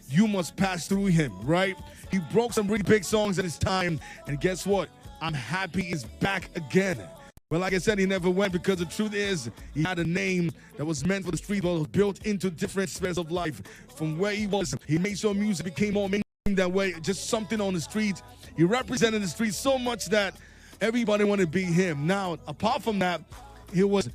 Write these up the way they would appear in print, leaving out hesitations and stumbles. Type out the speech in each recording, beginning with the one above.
you must pass through him, right? He broke some really big songs at his time, and guess what? I'm happy he's back again. Well, like I said, he never went because the truth is he had a name that was meant for the street, but was built into different spheres of life. From where he was, he made sure music became more mainstream that way, just something on the street. He represented the street so much that everybody wanted to be him. Now, apart from that, he was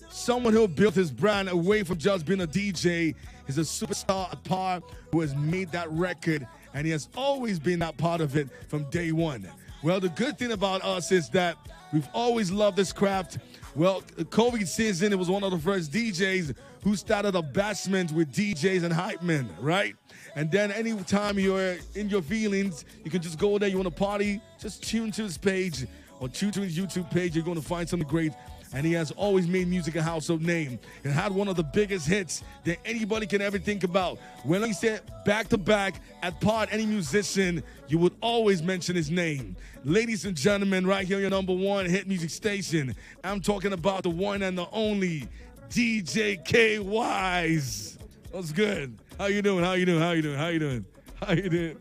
someone who built his brand away from just being a DJ. He's a superstar at part who has made that record, and he has always been that part of it from day one. Well, the good thing about us is that we've always loved this craft. Well, COVID season, it was one of the first DJs who started a bashment with DJs and hype men, right? And then anytime you're in your feelings, you can just go there, you want to party, just tune to his page or tune to his YouTube page. You're going to find something great. And he has always made music a household name and had one of the biggest hits that anybody can ever think about. When he said back to back at part any musician, you would always mention his name. Ladies and gentlemen, right here, your #1 hit music station. I'm talking about the one and the only DJ Kaywise. What's good? How you doing? How you doing? How you doing? How you doing? How you doing?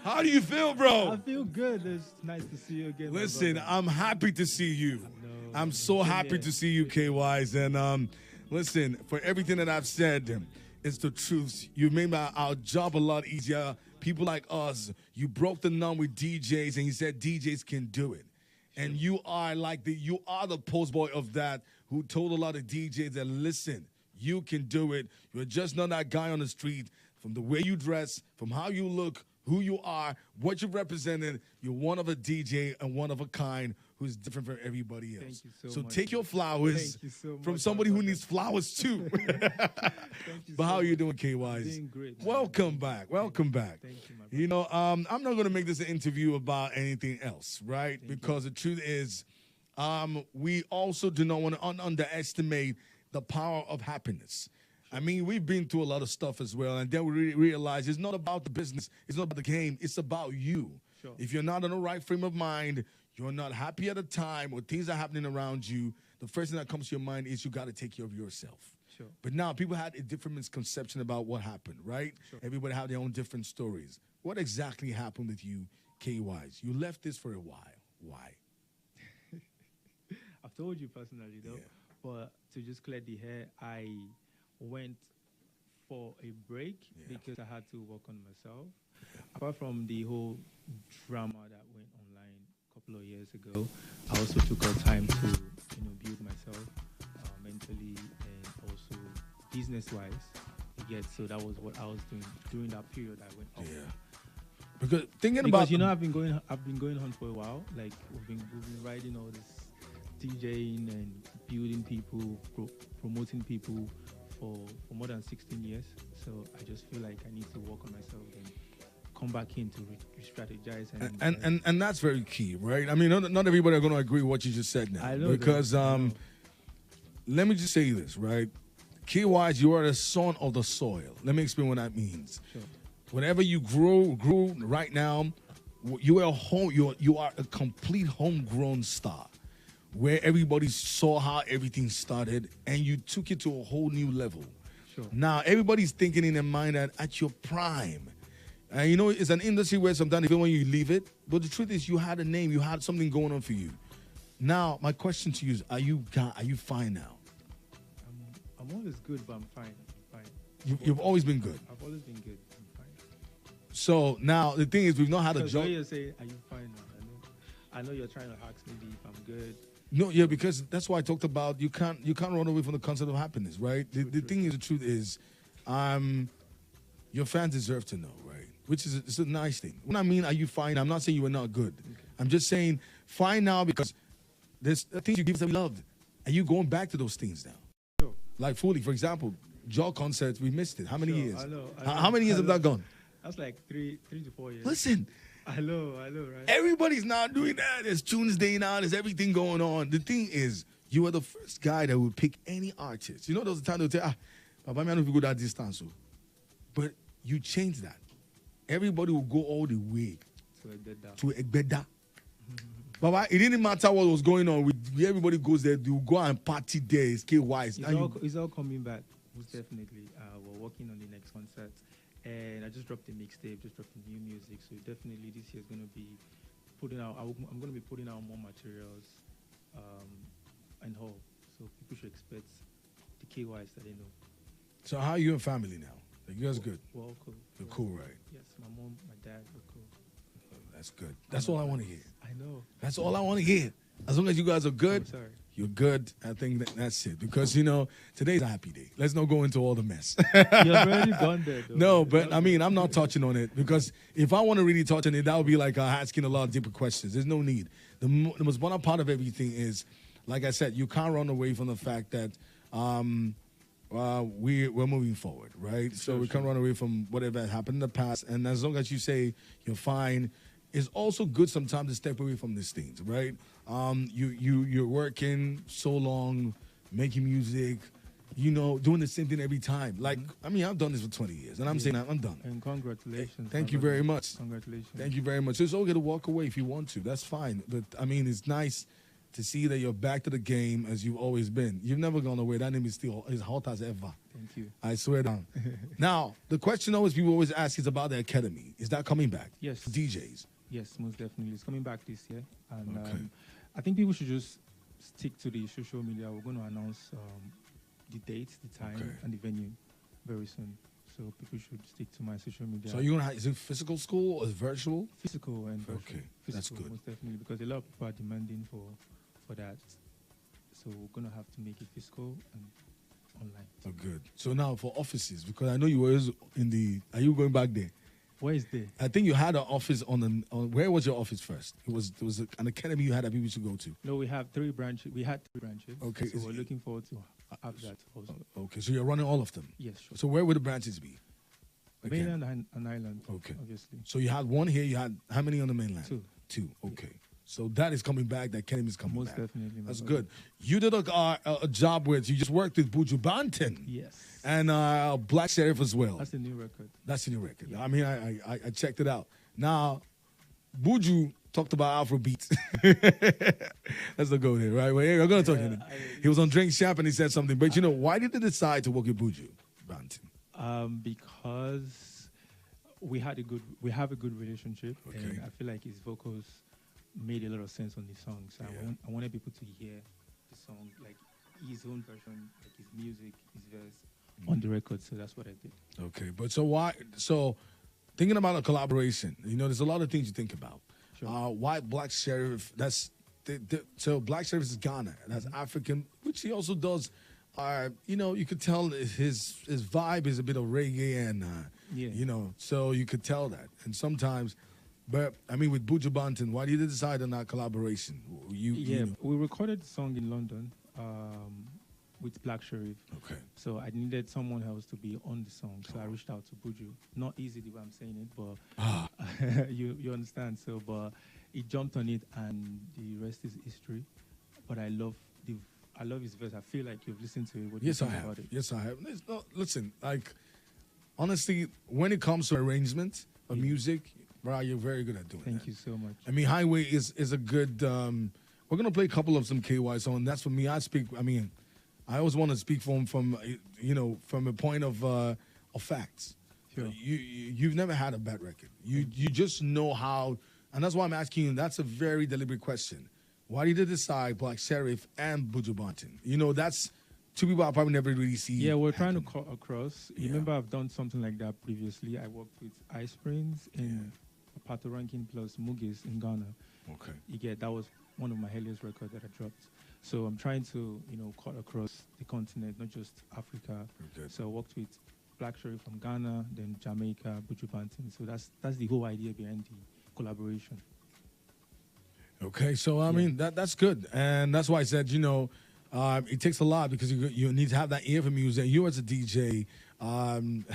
How do you feel, bro? I feel good. It's nice to see you again. Listen, I'm happy to see you. I'm so happy to see you, Kaywise. And listen, for everything that I've said, it's the truth. You made our job a lot easier. People like us, you broke the numb with DJs, and you said DJs can do it. And you are you are the post boy of that, who told a lot of DJs that, listen, you can do it. You're just not that guy on the street. From the way you dress, from how you look, who you are, what you represented, you're one of a DJ and one of a kind who's different from everybody else. Thank you so much. Take your flowers from somebody who needs flowers too. But how are you doing, Kaywise? Doing great. Welcome back. Welcome back. Thank you, my You know, I'm not going to make this an interview about anything else, right? Because the truth is, we also do not want to underestimate the power of happiness. I mean, we've been through a lot of stuff as well, and then we realize it's not about the business, it's not about the game, it's about you. Sure. If you're not in the right frame of mind, you're not happy at the time, or things are happening around you, the first thing that comes to your mind is you got to take care of yourself. Sure. But now people had a different misconception about what happened, right? Sure. Everybody had their own different stories. What exactly happened with you, Kaywise? You left this for a while. Why? I've told you personally, though, Yeah. but to just clear the hair, I went for a break because I had to work on myself. Apart from the whole drama that went online a couple of years ago, I also took out time to build myself mentally and also business-wise. So that was what I was doing during that period. I went off. Yeah. Because I've been going on for a while. Like we've been writing all this DJing and building people, promoting people for more than 16 years. So I just feel like I need to work on myself and come back in to re-strategize. And that's very key, right? I mean, not everybody are going to agree with what you just said now. I know because let me just say this, right? Kaywise, you are the son of the soil. Let me explain what that means. Sure. Whenever you grew right now, you are a complete homegrown star, where everybody saw how everything started, and you took it to a whole new level. Sure. Now, everybody's thinking in their mind that at your prime, and it's an industry where sometimes even when you leave it, but the truth is you had a name, you had something going on for you. Now, my question to you is, are you fine now? I'm always good, but I'm fine. You've always been good. I've always been good. I'm fine. So now the thing is, we've not had a Because job. when you say, "Are you fine now?" I know you're trying to ask me if I'm good. No, yeah, because that's why I talked about you can't run away from the concept of happiness, right? The thing is, the truth is, your fans deserve to know, right? Which is it's a nice thing. When I mean, are you fine? I'm not saying you were not good. Okay. I'm just saying fine now because there's things you give that we loved. Are you going back to those things now? Sure. Like fully, for example, Jaw concerts, we missed it. How many years? I know. How many years have that gone? That's like 3 to 4 years. Listen. I know, right? Everybody's not doing that. There's Tuesday now. There's everything going on. The thing is, you are the first guy that would pick any artist. You know, there was a time they'll say, Papa, I don't know if you go that distance. But you change that. Everybody will go all the way to Egbeda. Papa, it didn't matter what was going on. Everybody goes there. They will go and party there. It's Kaywise. It's all coming back. Most definitely. We're working on the next concert. And I just dropped a mixtape, just dropped new music. So definitely this year is going to be putting out, I'm going to be putting out more materials and all. So people should expect the Kaywise that they know. So how are you and family now? Like, you guys good? We're all cool. You're cool, right? Yes, my mom, my dad, we're cool. That's good. That's all I want to hear. I know. That's all I want to hear. As long as you guys are good, I'm sorry. you're good. I think that's it. Because, you know, today's a happy day. Let's not go into all the mess. You've already gone there, though. No, but I mean, I'm not touching on it because if I want to really touch on it, that would be like asking a lot of deeper questions. There's no need. The most important part of everything is, like I said, you can't run away from the fact that we're moving forward, right? So we can't run away from whatever happened in the past. And as long as you say you're fine, it's also good sometimes to step away from these things, right? You're working so long, making music, you know, doing the same thing every time. Like, I mean, I've done this for 20 years, and I'm saying I'm done. And congratulations. Thank you very much. Congratulations. Thank you very much. It's okay to walk away if you want to. That's fine. But, I mean, it's nice to see that you're back to the game as you've always been. You've never gone away. That name is still as hot as ever. Thank you. I swear down. Now, the question people always ask is about the academy. Is that coming back? Yes. For DJs? Yes, most definitely. It's coming back this year. And Okay. I think people should just stick to the social media. We're going to announce the date, the time, and the venue very soon. So people should stick to my social media. So you're gonna is it physical school or virtual? Physical and virtual. Okay, Physical, that's good. most definitely, because a lot of people are demanding for that. So we're going to have to make it physical and online. Oh, good. So now for offices, because I know you were are you going back there? Where is there? I think you had an office where was your office first? It was an academy you had that people should go to. No, we have 3 branches. We had 3 branches. Okay. So we're looking forward to have that also. Okay, so you're running all of them? Yes, sure. So where would the branches be? Mainland and island. Okay. Obviously. So you had one here, you had how many on the mainland? 2. 2, okay. So that is coming back, that academy is coming Most back. definitely. That's good. You did a job you just worked with Do2dtun. Yes. And Black Sheriff as well. That's the new record. That's the new record. Yeah. I mean, I checked it out. Now, Buju talked about Afrobeat. Let's not go there, right? Well, we're going to talk about it. He was on Drink Champ and he said something. But, you know, why did they decide to work with Buju Banton? Because we have a good relationship. Okay. And I feel like his vocals made a lot of sense on the song. So I wanted people to hear the song, like his own version, like his music, his verse on the record. So that's what I did. Okay, but so thinking about a collaboration, you know, there's a lot of things you think about. Sure. Why Black Sheriff? So Black Sheriff is Ghana. That's African, which he also does. You know, you could tell his vibe is a bit of reggae and, you know, so you could tell that. And sometimes, but I mean, with Buju Banton, why did you decide on that collaboration? You know? We recorded the song in London with Black Sheriff. Okay. So I needed someone else to be on the song. So I reached out to Buju. Not easy the way I'm saying it, but you understand. So, but he jumped on it, and the rest is history. But I love his verse. I feel like you've listened to it. What do you think about it? Yes, I have. Listen, like, honestly, when it comes to arrangement of music, bro, you're very good at doing that. Thank you so much. I mean, Highway is a good. We're gonna play a couple of some Kaywise songs. That's for me. I always want to speak from a point of facts. Sure. You've never had a bad record. You just know how, and that's why I'm asking you. That's a very deliberate question. Why did you decide Black Sheriff and Buju Banton? You know, that's 2 people I probably never really see. Yeah, we're trying to cut across. You remember I've done something like that previously. I worked with Ice Springs in Pato Ranking plus Mugis in Ghana. Okay. That was one of my earliest records that I dropped. So I'm trying to, cut across the continent, not just Africa. Okay. So I worked with Black Sheriff from Ghana, then Jamaica, Buju Banton. So that's the whole idea behind the collaboration. Okay, so I mean that's good, and that's why I said it takes a lot because you need to have that ear for music. You as a DJ,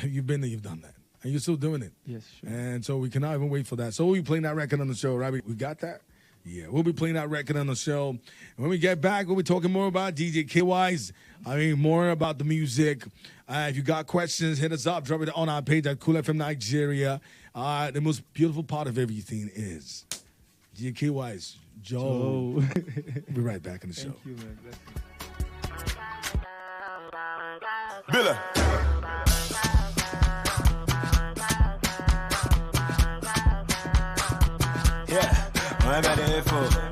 you've been there, you've done that, and you're still doing it. Yes, sure. And so we cannot even wait for that. So we'll be playing that record on the show, right? We got that? Yeah, we'll be playing that record on the show. And when we get back, we'll be talking more about DJ Kaywise. More about the music. If you got questions, hit us up. Drop it on our page at Cool FM Nigeria. The most beautiful part of everything is DJ Kaywise, Joe. We'll be right back in the show. Thank you, man. Bless you. Billa. ready for.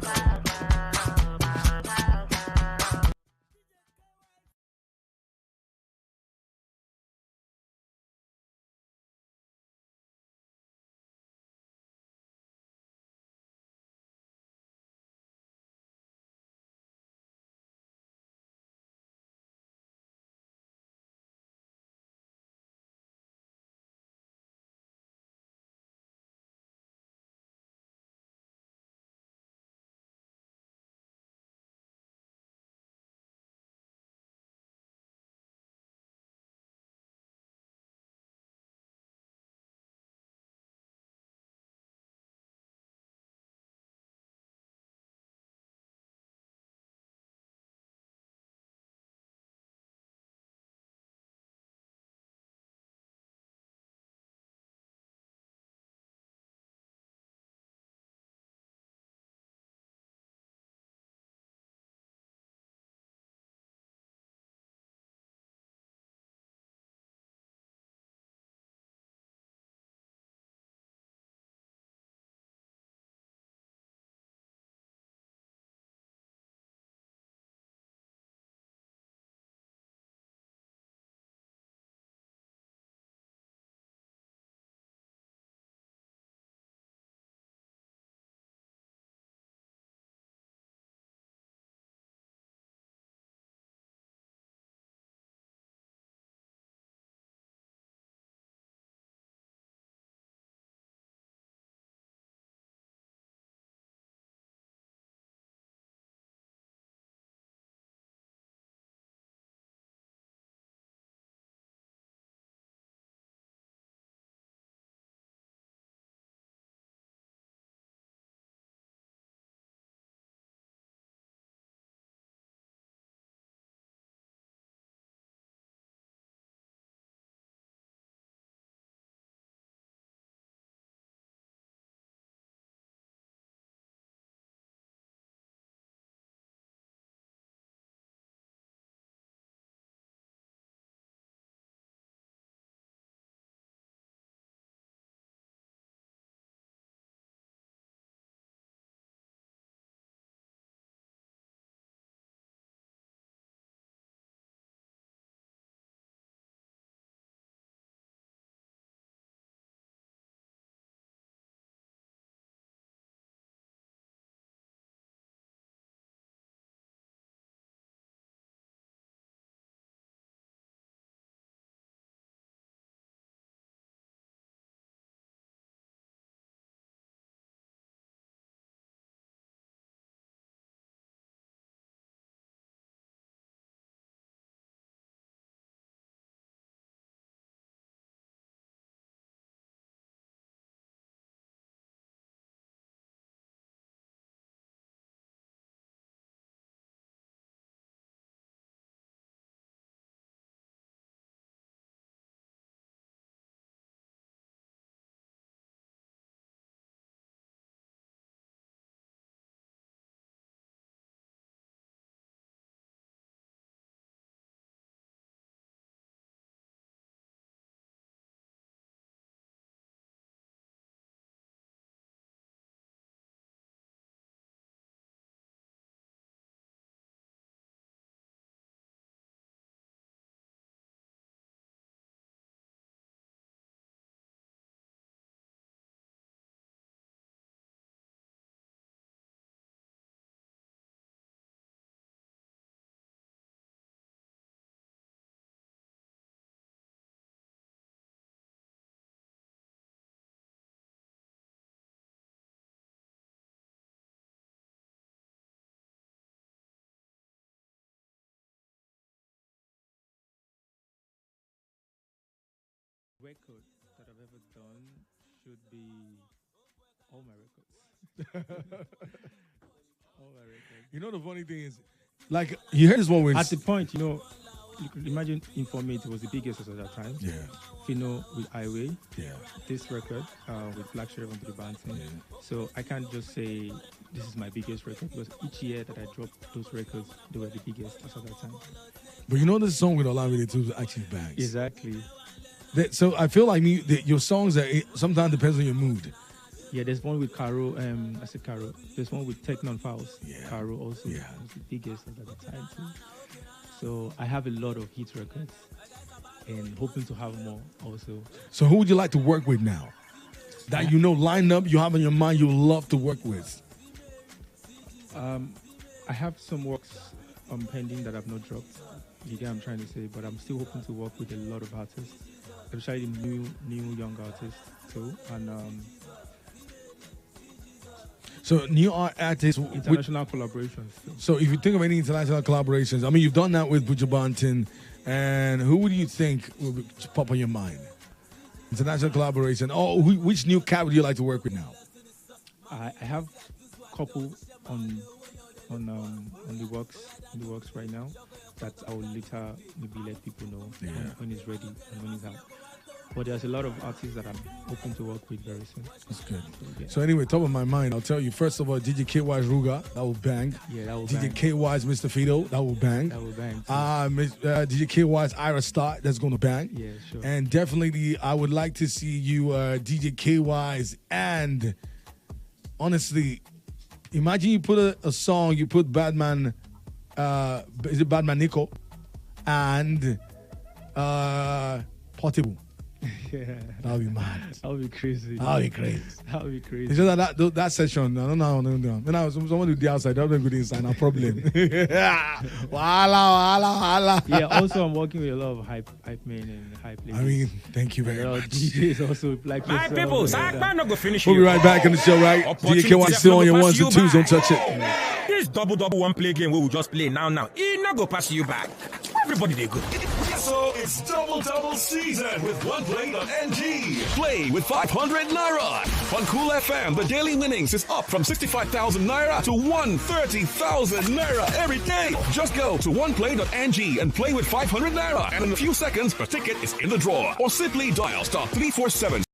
Record that I've ever done should be all my records. All my records. You know the funny thing is, like you heard this one when At the point, you could imagine Informate was the biggest at that time. yeah, Fino with Highway, yeah, this record with Black Sheriff and the Banting. yeah. So I can't just say this is my biggest record because each year that I dropped those records, they were the biggest at that time. But you know this song with Olamide too actually bangs. Exactly. So I feel like your songs sometimes depends on your mood. Yeah, there's one with Caro. I said Caro. There's one with Technon Files. Yeah. Caro also was the biggest at the time too. So I have a lot of hit records and hoping to have more also. So who would you like to work with now? That line up you have in your mind you love to work with? I have some works pending that I've not dropped. You get what I'm trying to say, but I'm still hoping to work with a lot of artists, especially new young artists too, and so new artists, international collaborations too. So if you think of any international collaborations, I mean, you've done that with Buju Banton, and who would you think will pop on your mind? International collaboration. Oh, which new cat would you like to work with now? I have a couple on the works right now that I will later maybe let people know when it's ready and when it's out. But there's a lot of artists that I'm hoping to work with very soon. That's good. So anyway, top of my mind, I'll tell you, first of all, DJ Kaywise Ruga, that will bang. Yeah, that will DJ bang. Kaywise Mr. Fido, that will bang. That will bang. DJ Kaywise Ira Star, that's going to bang. Yeah, sure. And definitely, I would like to see you, DJ Kaywise, and honestly, imagine you put a song, you put Batman, is it Batman Nico, and Portable. Yeah. That would be mad. That would be crazy. That would be crazy. That would be crazy. It's just that session, I don't know. When I was someone with the outside, I don't go inside, no problem. Wala. Yeah, also I'm working with a lot of hype men and hype ladies. I mean, thank you very a lot much. of DJs also like My people, I'm not gonna finish. We'll be right back on the show, right? DJ Kaywise still on your ones and twos, don't touch it. This double one play game we will just play now. It not go pass you back. Everybody they good. So it's double season with one play.ng. Play with 500 Naira. On Cool FM, the daily winnings is up from 65,000 Naira to 130,000 Naira every day. Just go to oneplay.ng and play with 500 Naira. And in a few seconds, a ticket is in the draw. Or simply dial *347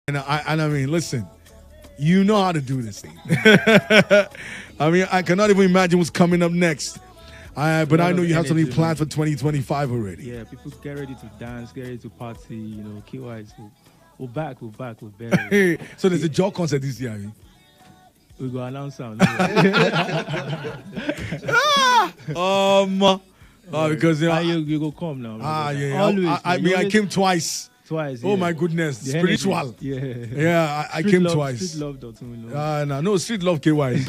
I mean, listen, you know how to do this thing. I mean, I cannot even imagine what's coming up next. But I know you have something planned for 2025 already. Yeah, people get ready to dance, get ready to party. You know, Kaywise, we're back, we're better. So there's a job concert this year. I mean. We go announce sound. Because you go come now. Yeah. Always, I mean, I came twice. Twice. Oh my goodness, The spiritual. energy. Yeah, I came twice. Street love Do2dtun. No, street love Kaywise.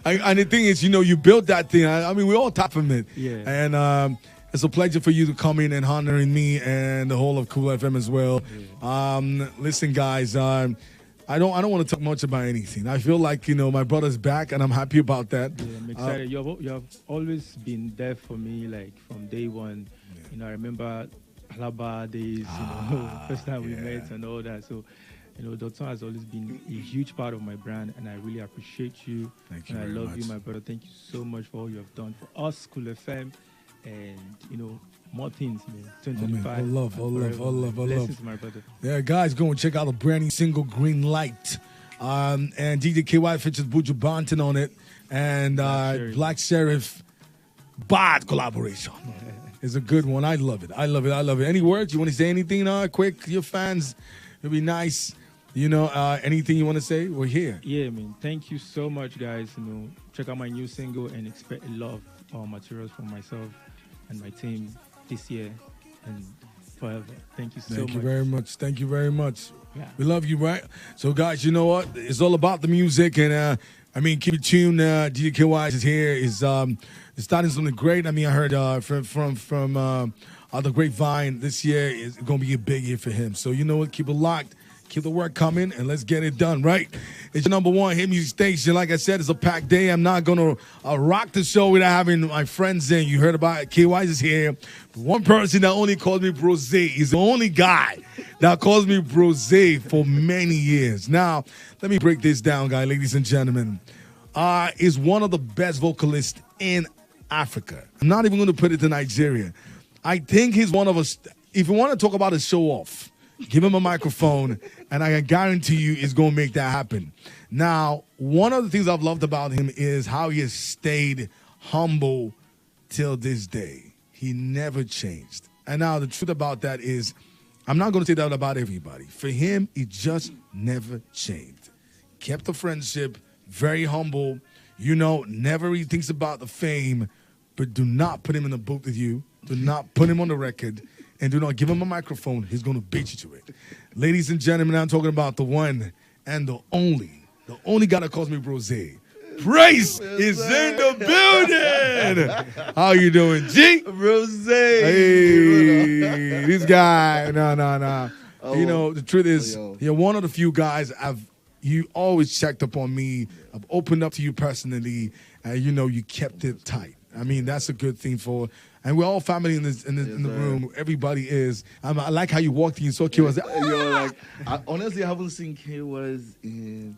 And the thing is, you built that thing. I mean, we all tap from it. Yeah. And it's a pleasure for you to come in and honoring me and the whole of Cool FM as well. Yeah. Listen, guys, I don't want to talk much about anything. I feel like my brother's back, and I'm happy about that. Yeah, I'm excited. You have always been there for me, like from day one. Yeah. I remember Alaba days, first time we met and all that. So, Do2dtun has always been a huge part of my brand, and I really appreciate you. Thank you and very I love much. you, my brother. Thank you so much for all you have done for us, Cool FM, and more things, 2025. All love. Blessings, my brother. Yeah, guys, go and check out the brand new single Green Light. And DJ Kaywise features Buju Banton on it. And Black Sheriff, bad collaboration. It's a good one. I love it. Any words? You want to say anything quick? Your fans, it'll be nice. Anything you want to say? We're here. Yeah, man. Thank you so much, guys. Check out my new single and expect a lot of materials from myself and my team this year and forever. Thank you so much. Thank you very much. Yeah. We love you, right? So, guys, you know what? It's all about the music, and keep it tuned. DJ Kaywise is here. Is starting something great. I mean, I heard from the grapevine this year is going to be a big year for him. So, you know what? Keep it locked. Keep the work coming, and let's get it done, right? It's your number one hit music station. Like I said, it's a packed day. I'm not going to rock the show without having my friends in. You heard about it. Kaywise is here. But one person that only calls me Brose is the only guy that calls me Brose for many years. Now, let me break this down, guys, ladies and gentlemen. Is one of the best vocalists in Africa. I'm not even going to put it to Nigeria. I think he's one of us. If you want to talk about a show off, give him a microphone, and I can guarantee you it's going to make that happen. Now, one of the things I've loved about him is how he has stayed humble till this day. He never changed. And now the truth about that is, I'm not going to say that about everybody. For him, he just never changed. Kept the friendship, very humble, never really thinks about the fame, but do not put him in the booth with you. Do not put him on the record. And do not give him a microphone. He's going to beat you to it. Ladies and gentlemen, I'm talking about the one and the only guy that calls me Brose. Praise is in the building. How you doing, G? Brose. Hey, this guy. No. The truth is, you're one of the few guys you always checked up on me. I've opened up to you personally, and you kept it tight. I mean, that's a good thing and we're all family in the room. Everybody is. I like how you walked in. You saw Kaywise. I honestly haven't seen Kaywise in.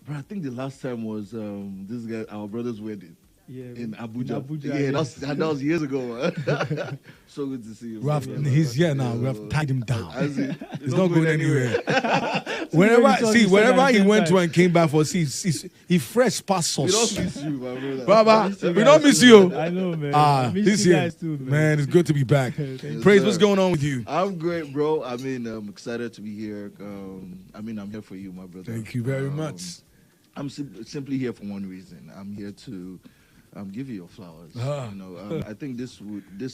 Bro, I think the last time was this guy, our brother's wedding. Yeah, in Abuja. Yeah, that was years ago, man. So good to see you. He's here now. We have tied him down. He's not going anywhere. Wherever he went to and came back for, he fresh past We sauce. don't miss you, my brother. Baba, we don't miss you. I know, man. This year, man, it's good to be back. Praise, what's going on with you? I'm great, bro. I mean, I'm excited to be here. I'm here for you, my brother. Thank you very much. I'm simply here for one reason. I'm here to give you your flowers. I think this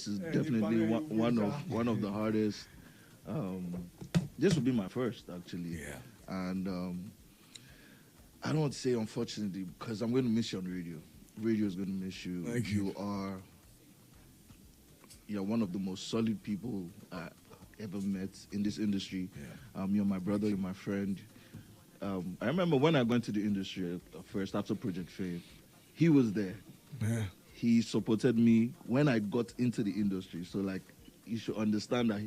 is definitely one of the hardest. This will be my first, actually. Yeah. And I don't want to say unfortunately because I'm going to miss you on radio. Radio is going to miss you. Thank you. You're one of the most solid people I ever met in this industry. Yeah. You're my brother. You're my friend. I remember when I went to the industry first after Project Fame, he was there. Yeah. He supported me when I got into the industry. So, you should understand that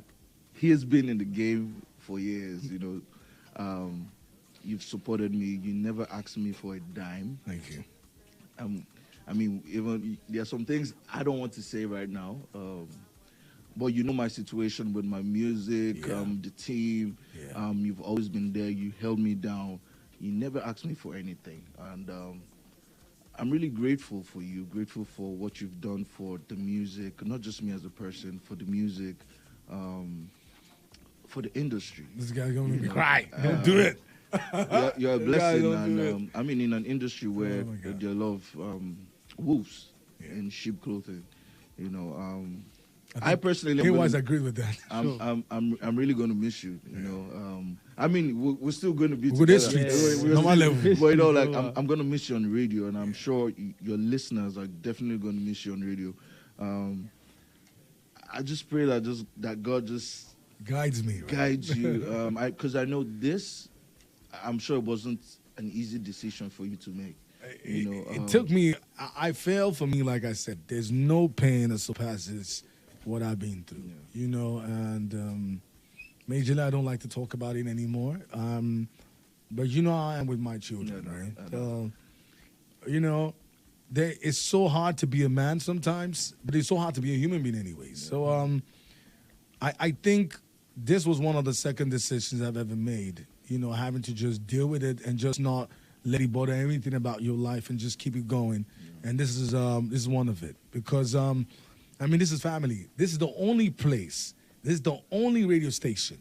he has been in the game for years, You've supported me. You never asked me for a dime. Thank you. Even there are some things I don't want to say right now. But my situation with my music, the team. Yeah. You've always been there. You held me down. You never asked me for anything. And I'm really grateful for you, grateful for what you've done for the music, not just me as a person, for the music, for the industry. This guy's going to make me cry. Don't do it. You're a blessing. And I mean, in an industry where there are a lot of wolves in sheep clothing, you know, I personally, Kaywise agreed with that. I'm really going to miss you. You know, I mean, we're still going to be with together. this normal level. But you know, like I'm going to miss you on radio, and I'm sure your listeners are definitely going to miss you on radio. I just pray that God just guides me, right? guides you, because I know this. I'm sure it wasn't an easy decision for you to make. You know, it took me. I failed for me. Like I said, there's no pain that surpasses what I've been through, you know, and majorly I don't like to talk about it anymore. But you know how I am with my children, right? You know, it's so hard to be a man sometimes, but it's so hard to be a human being anyways. So I think this was one of the second decisions I've ever made, you know, having to just deal with it and just not let it bother anything about your life and just keep it going. And this is one of it, because I mean, this is family. This is the only place. This is the only radio station.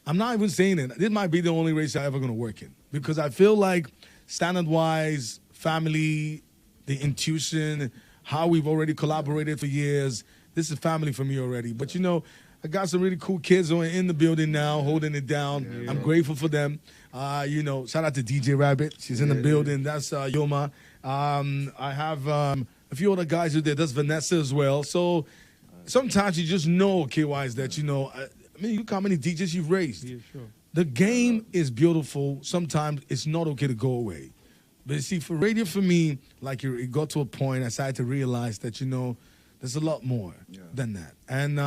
I'm not even saying it. This might be the only radio station I'm ever going to work in, because I feel like standard-wise, family, the intuition, how we've already collaborated for years, this is family for me already. But, you know, I got some really cool kids who are in the building now, holding it down. I'm grateful for them. You know, shout out to DJ Rabbit. She's in the building. That's Yoma. I have a few other guys who there. That's Vanessa as well. So sometimes you just know, Kaywise, that, you know, I mean, look how many DJs you've raised. Yeah, sure. The game is beautiful. Sometimes it's not okay to go away. But you see, for radio, for me, like it got to a point I started to realize that, you know, there's a lot more than that. And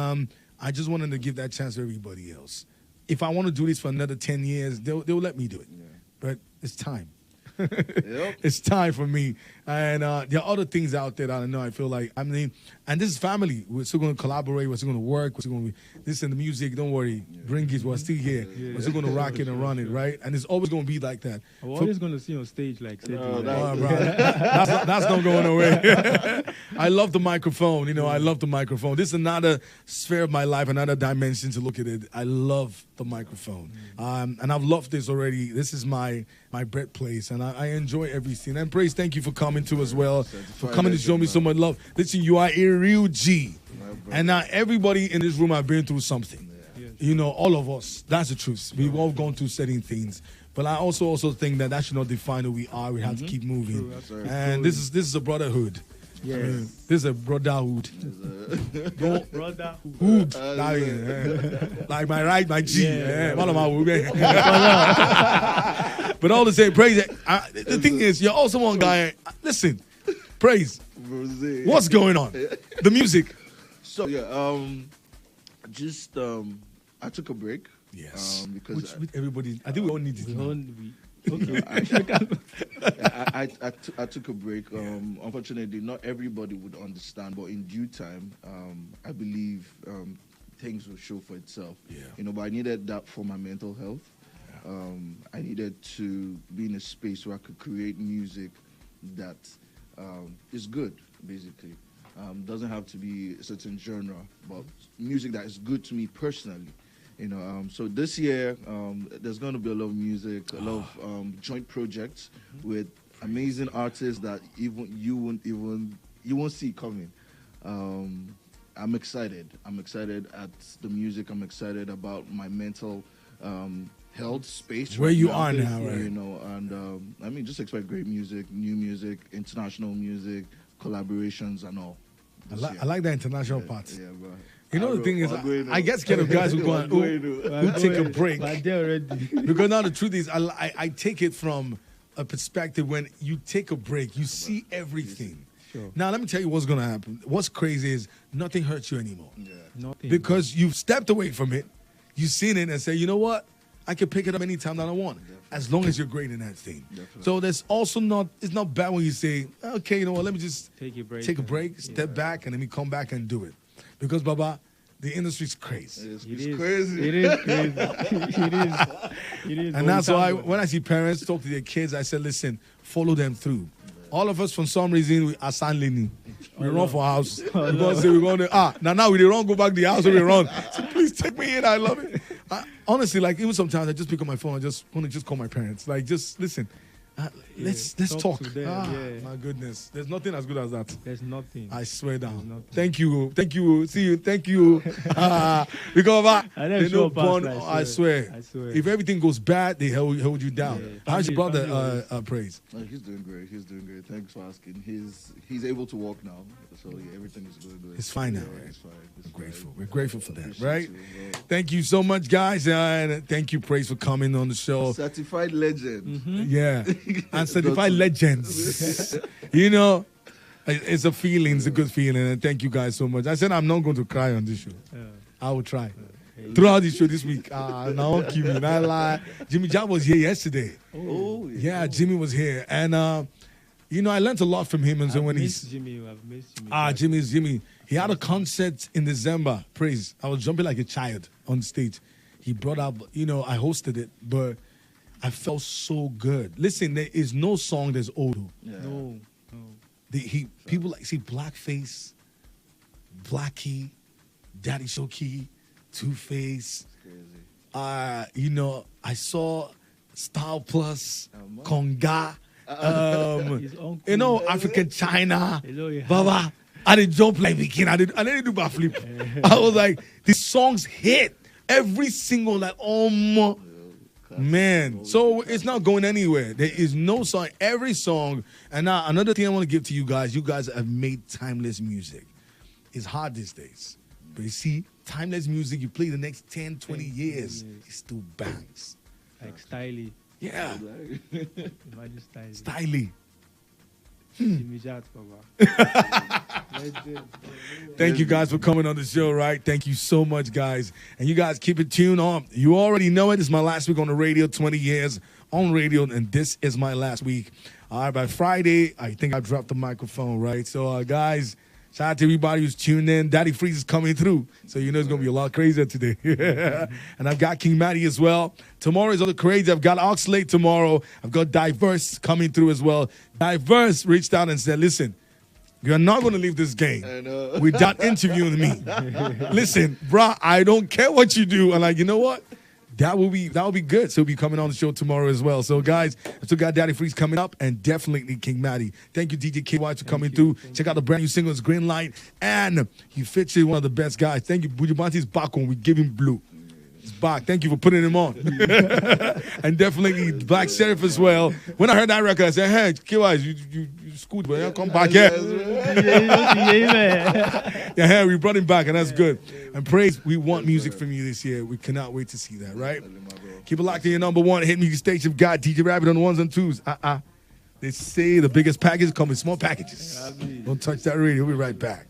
I just wanted to give that chance to everybody else. If I want to do this for another 10 years, they'll let me do it. But it's time. It's time for me. And there are other things out there that I know. I feel like, I mean, and this is family. We're still going to collaborate. We're still going to work. We're still going to be this and the music. Don't worry. Bring it. We're still here. We're still going to rock it and run it, right? And it's always going to be like that. I'm always going to see you on stage like bro, that's not going away. I love the microphone. You know, I love the microphone. This is another sphere of my life, another dimension to look at it. I love the microphone. And I've loved this already. This is my birthplace, and I enjoy everything. And Praise, thank you for coming too as well, for coming to show me so much love. Listen, you are a real G. And now everybody in this room have been through something. You know, all of us. That's the truth. We've all gone through certain things. But I also think that should not define who we are. We have to keep moving. And this is a brotherhood. Yes. I mean, this is a brotherhood. Brotherhood. Like my G. One of my women. But all the same, Praise. The thing is, you're also one guy. Listen, Praise. What's going on? The music. So I took a break. Yes. Because Which everybody, I think we all need it. Okay. I took a break. Unfortunately, not everybody would understand, but in due time, I believe things will show for itself. You know, but I needed that for my mental health. I needed to be in a space where I could create music that is good, basically. Doesn't have to be a certain genre, but music that is good to me personally. You know, so this year there's going to be a lot of music, a lot of joint projects with amazing artists that you won't see coming. I'm excited. I'm excited at the music. I'm excited about my mental health space. Where you are now, right? You know, and I mean, just expect great music, new music, international music, collaborations, and all. I like that international part. Yeah, bro. You know, the thing is, I get scared of guys who take a break. Because now the truth is, I take it from a perspective when you take a break, you see everything. Sure. Now, let me tell you what's going to happen. What's crazy is nothing hurts you anymore. Nothing. Because you've stepped away from it, you've seen it and say, you know what? I can pick it up anytime that I want, as long as you're great in that thing. So there's also it's not bad when you say, okay, you know what, let me just take a break, step back, and let me come back and do it. Because, Baba, The industry's crazy. It's It is crazy. It is crazy. It is. And that's why when I see parents talk to their kids, I say, listen, follow them through. All of us, for some reason, we are leaning. We run for house. We're going to say we're going to, now we don't go back to the house, so we run. So please take me in. I love it. Honestly, like, even sometimes I just pick up my phone. I just want to just call my parents. Like, just listen. Let's talk. to them, My goodness. There's nothing as good as that. There's nothing. I swear down. nothing. Thank you. See you. Thank you. Because they sure know born, pass, I swear. I swear. If everything goes bad, they hold you down. Yeah. How's your Family brother praise? He's doing great. He's doing great. Thanks for asking. He's able to walk now, so yeah, everything is going good. It's fine now, Yeah, right? It's fine. It's We're grateful. fine. We're grateful for that, Appreciate right? you, bro. Thank you so much, guys. And thank you, Praise, for coming on the show. Certified legend. Yeah. And certified legends. You know, it's a feeling. It's a good feeling. And thank you guys so much. I said I'm not going to cry on this show. I will try. Throughout the show this week. Now don't keep me. Not lie. Jimmy John was here yesterday. Oh, Yeah, Jimmy was here. And, you know, I learned a lot from him. And so I've when missed he's... Jimmy. I've missed Jimmy. Jimmy. He had a concert in December. Praise. I was jumping like a child on stage. He brought up, you know, I hosted it, but I felt so good. Listen, there is no song that's old. Yeah. No. People like see Blackface, Blackie, Daddy Shoki, Two Face. Crazy. You know, I saw Style Plus, man. Conga, His uncle. you know, African China, Hello, yeah. Baba. I didn't jump like Viking. I didn't do backflip. I was like, these songs hit every single like man. So it's not going anywhere. There is no song. Every song. And now another thing I want to give to you guys have made timeless music. It's hard these days. But you see, timeless music, you play the next 10, 20 years, it still bangs. Like Styly. Yeah. Imagine Styly. Styly. Jimmy Jat, Baba. Legend. Thank you guys for coming on the show, right? Thank you so much, guys. And you guys keep it tuned on. You already know it. It's my last week on the radio, 20 years on radio, and this is my last week. All right, by Friday, I think I dropped the microphone, right? So, guys, shout out to everybody who's tuned in. Daddy Freeze is coming through, so you know it's going to be a lot crazier today. And I've got King Madi as well. Tomorrow is other crazy. I've got Oxlade tomorrow. I've got Diverse coming through as well. Diverse reached out and said, listen, you're not going to leave this game without interviewing me. Listen, bro, I don't care what you do. And like, you know what? That will be good. So he'll be coming on the show tomorrow as well. So guys, I still got Daddy Freeze coming up and definitely King Madi. Thank you, DJ Kaywise, for coming through. Check out the brand new single, it's Green Light. And he fits in one of the best guys. Thank you. Bujubanti's back on. We give him blue. He's back. Thank you for putting him on. And definitely Black Sheriff as well. When I heard that record, I said, hey, Kaywise, you schooled, but come back here. Yeah, we brought him back, and that's good. And Praise, we want music from you this year. We cannot wait to see that, right? Keep it locked in your number one hit music station. Got DJ Rabbit on the ones and twos. They say the biggest package come in small packages. Don't touch that radio. We'll be right back.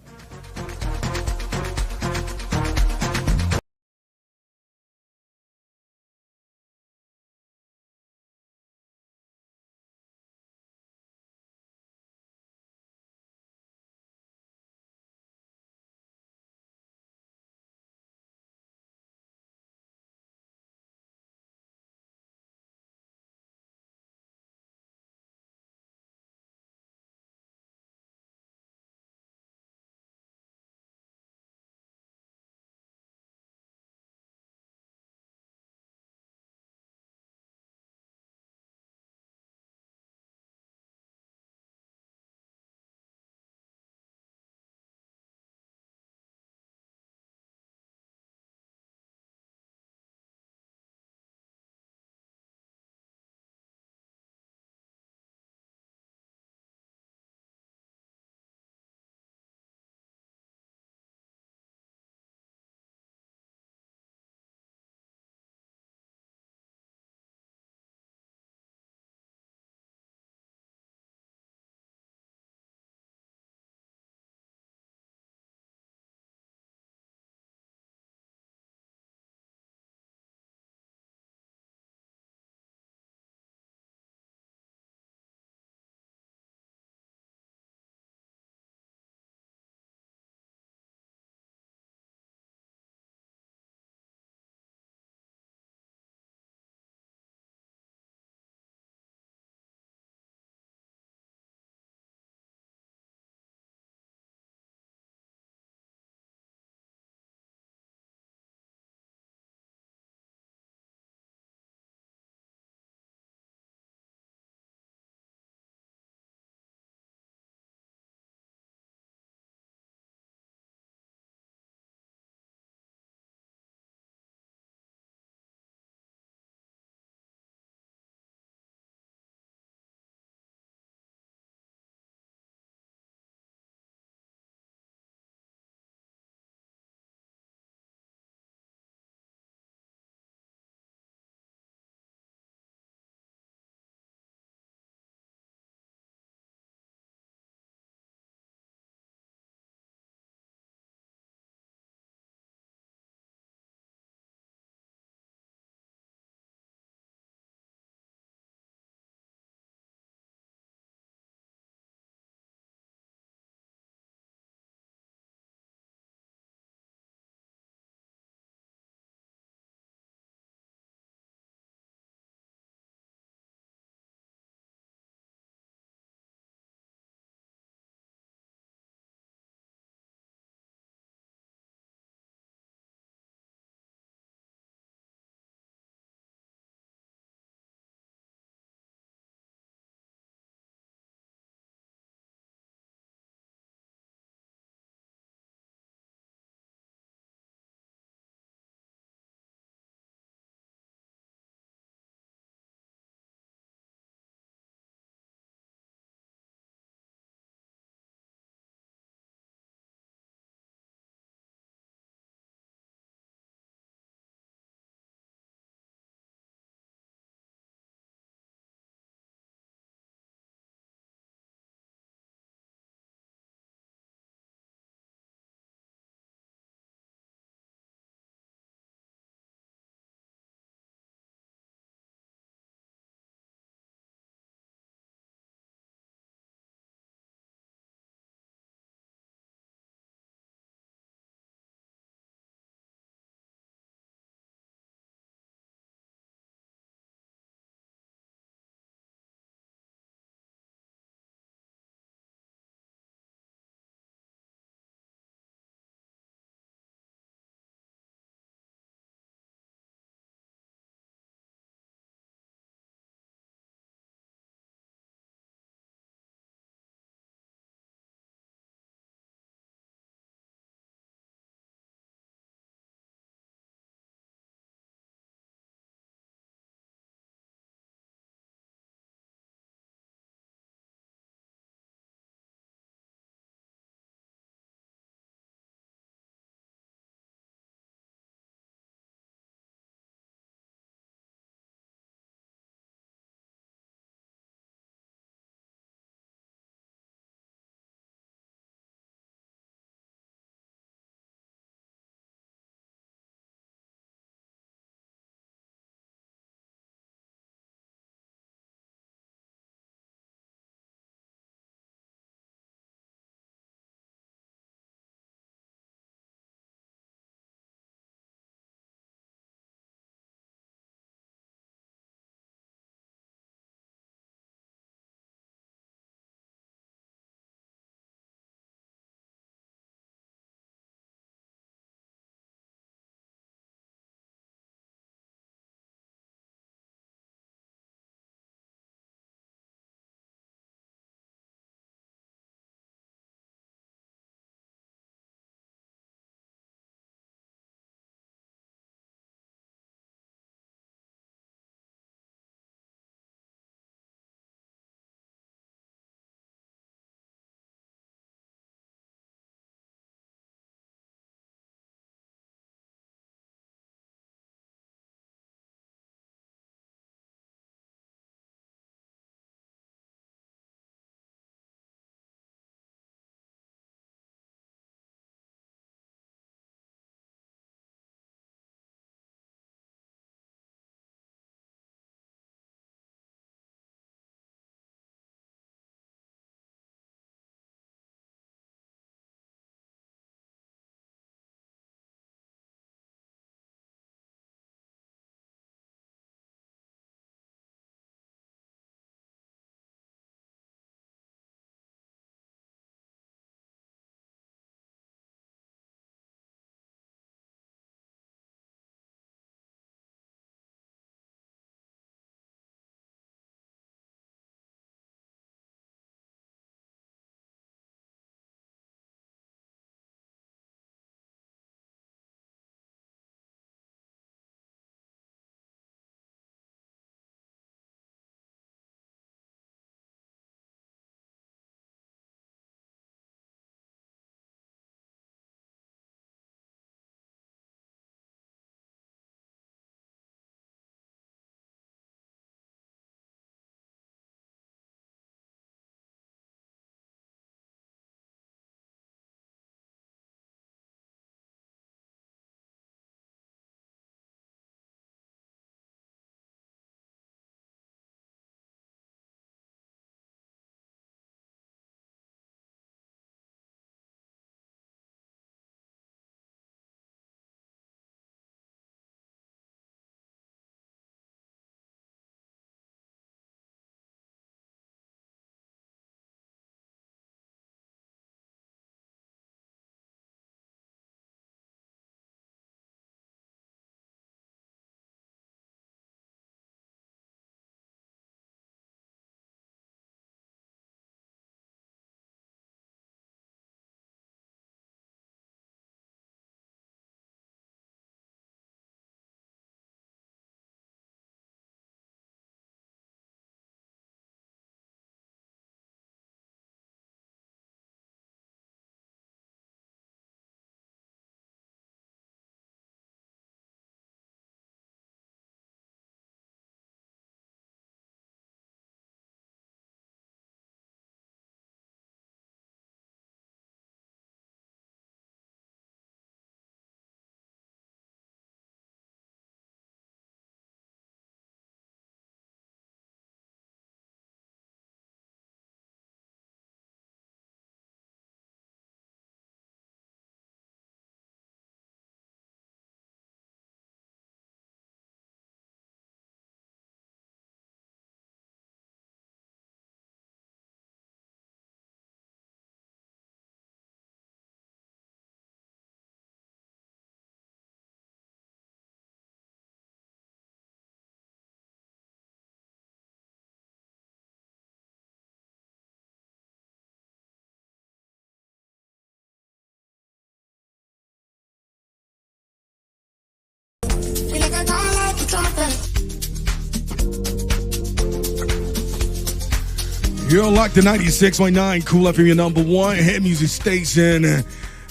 You're locked to 96.9 Cool FM, your number one hit music station.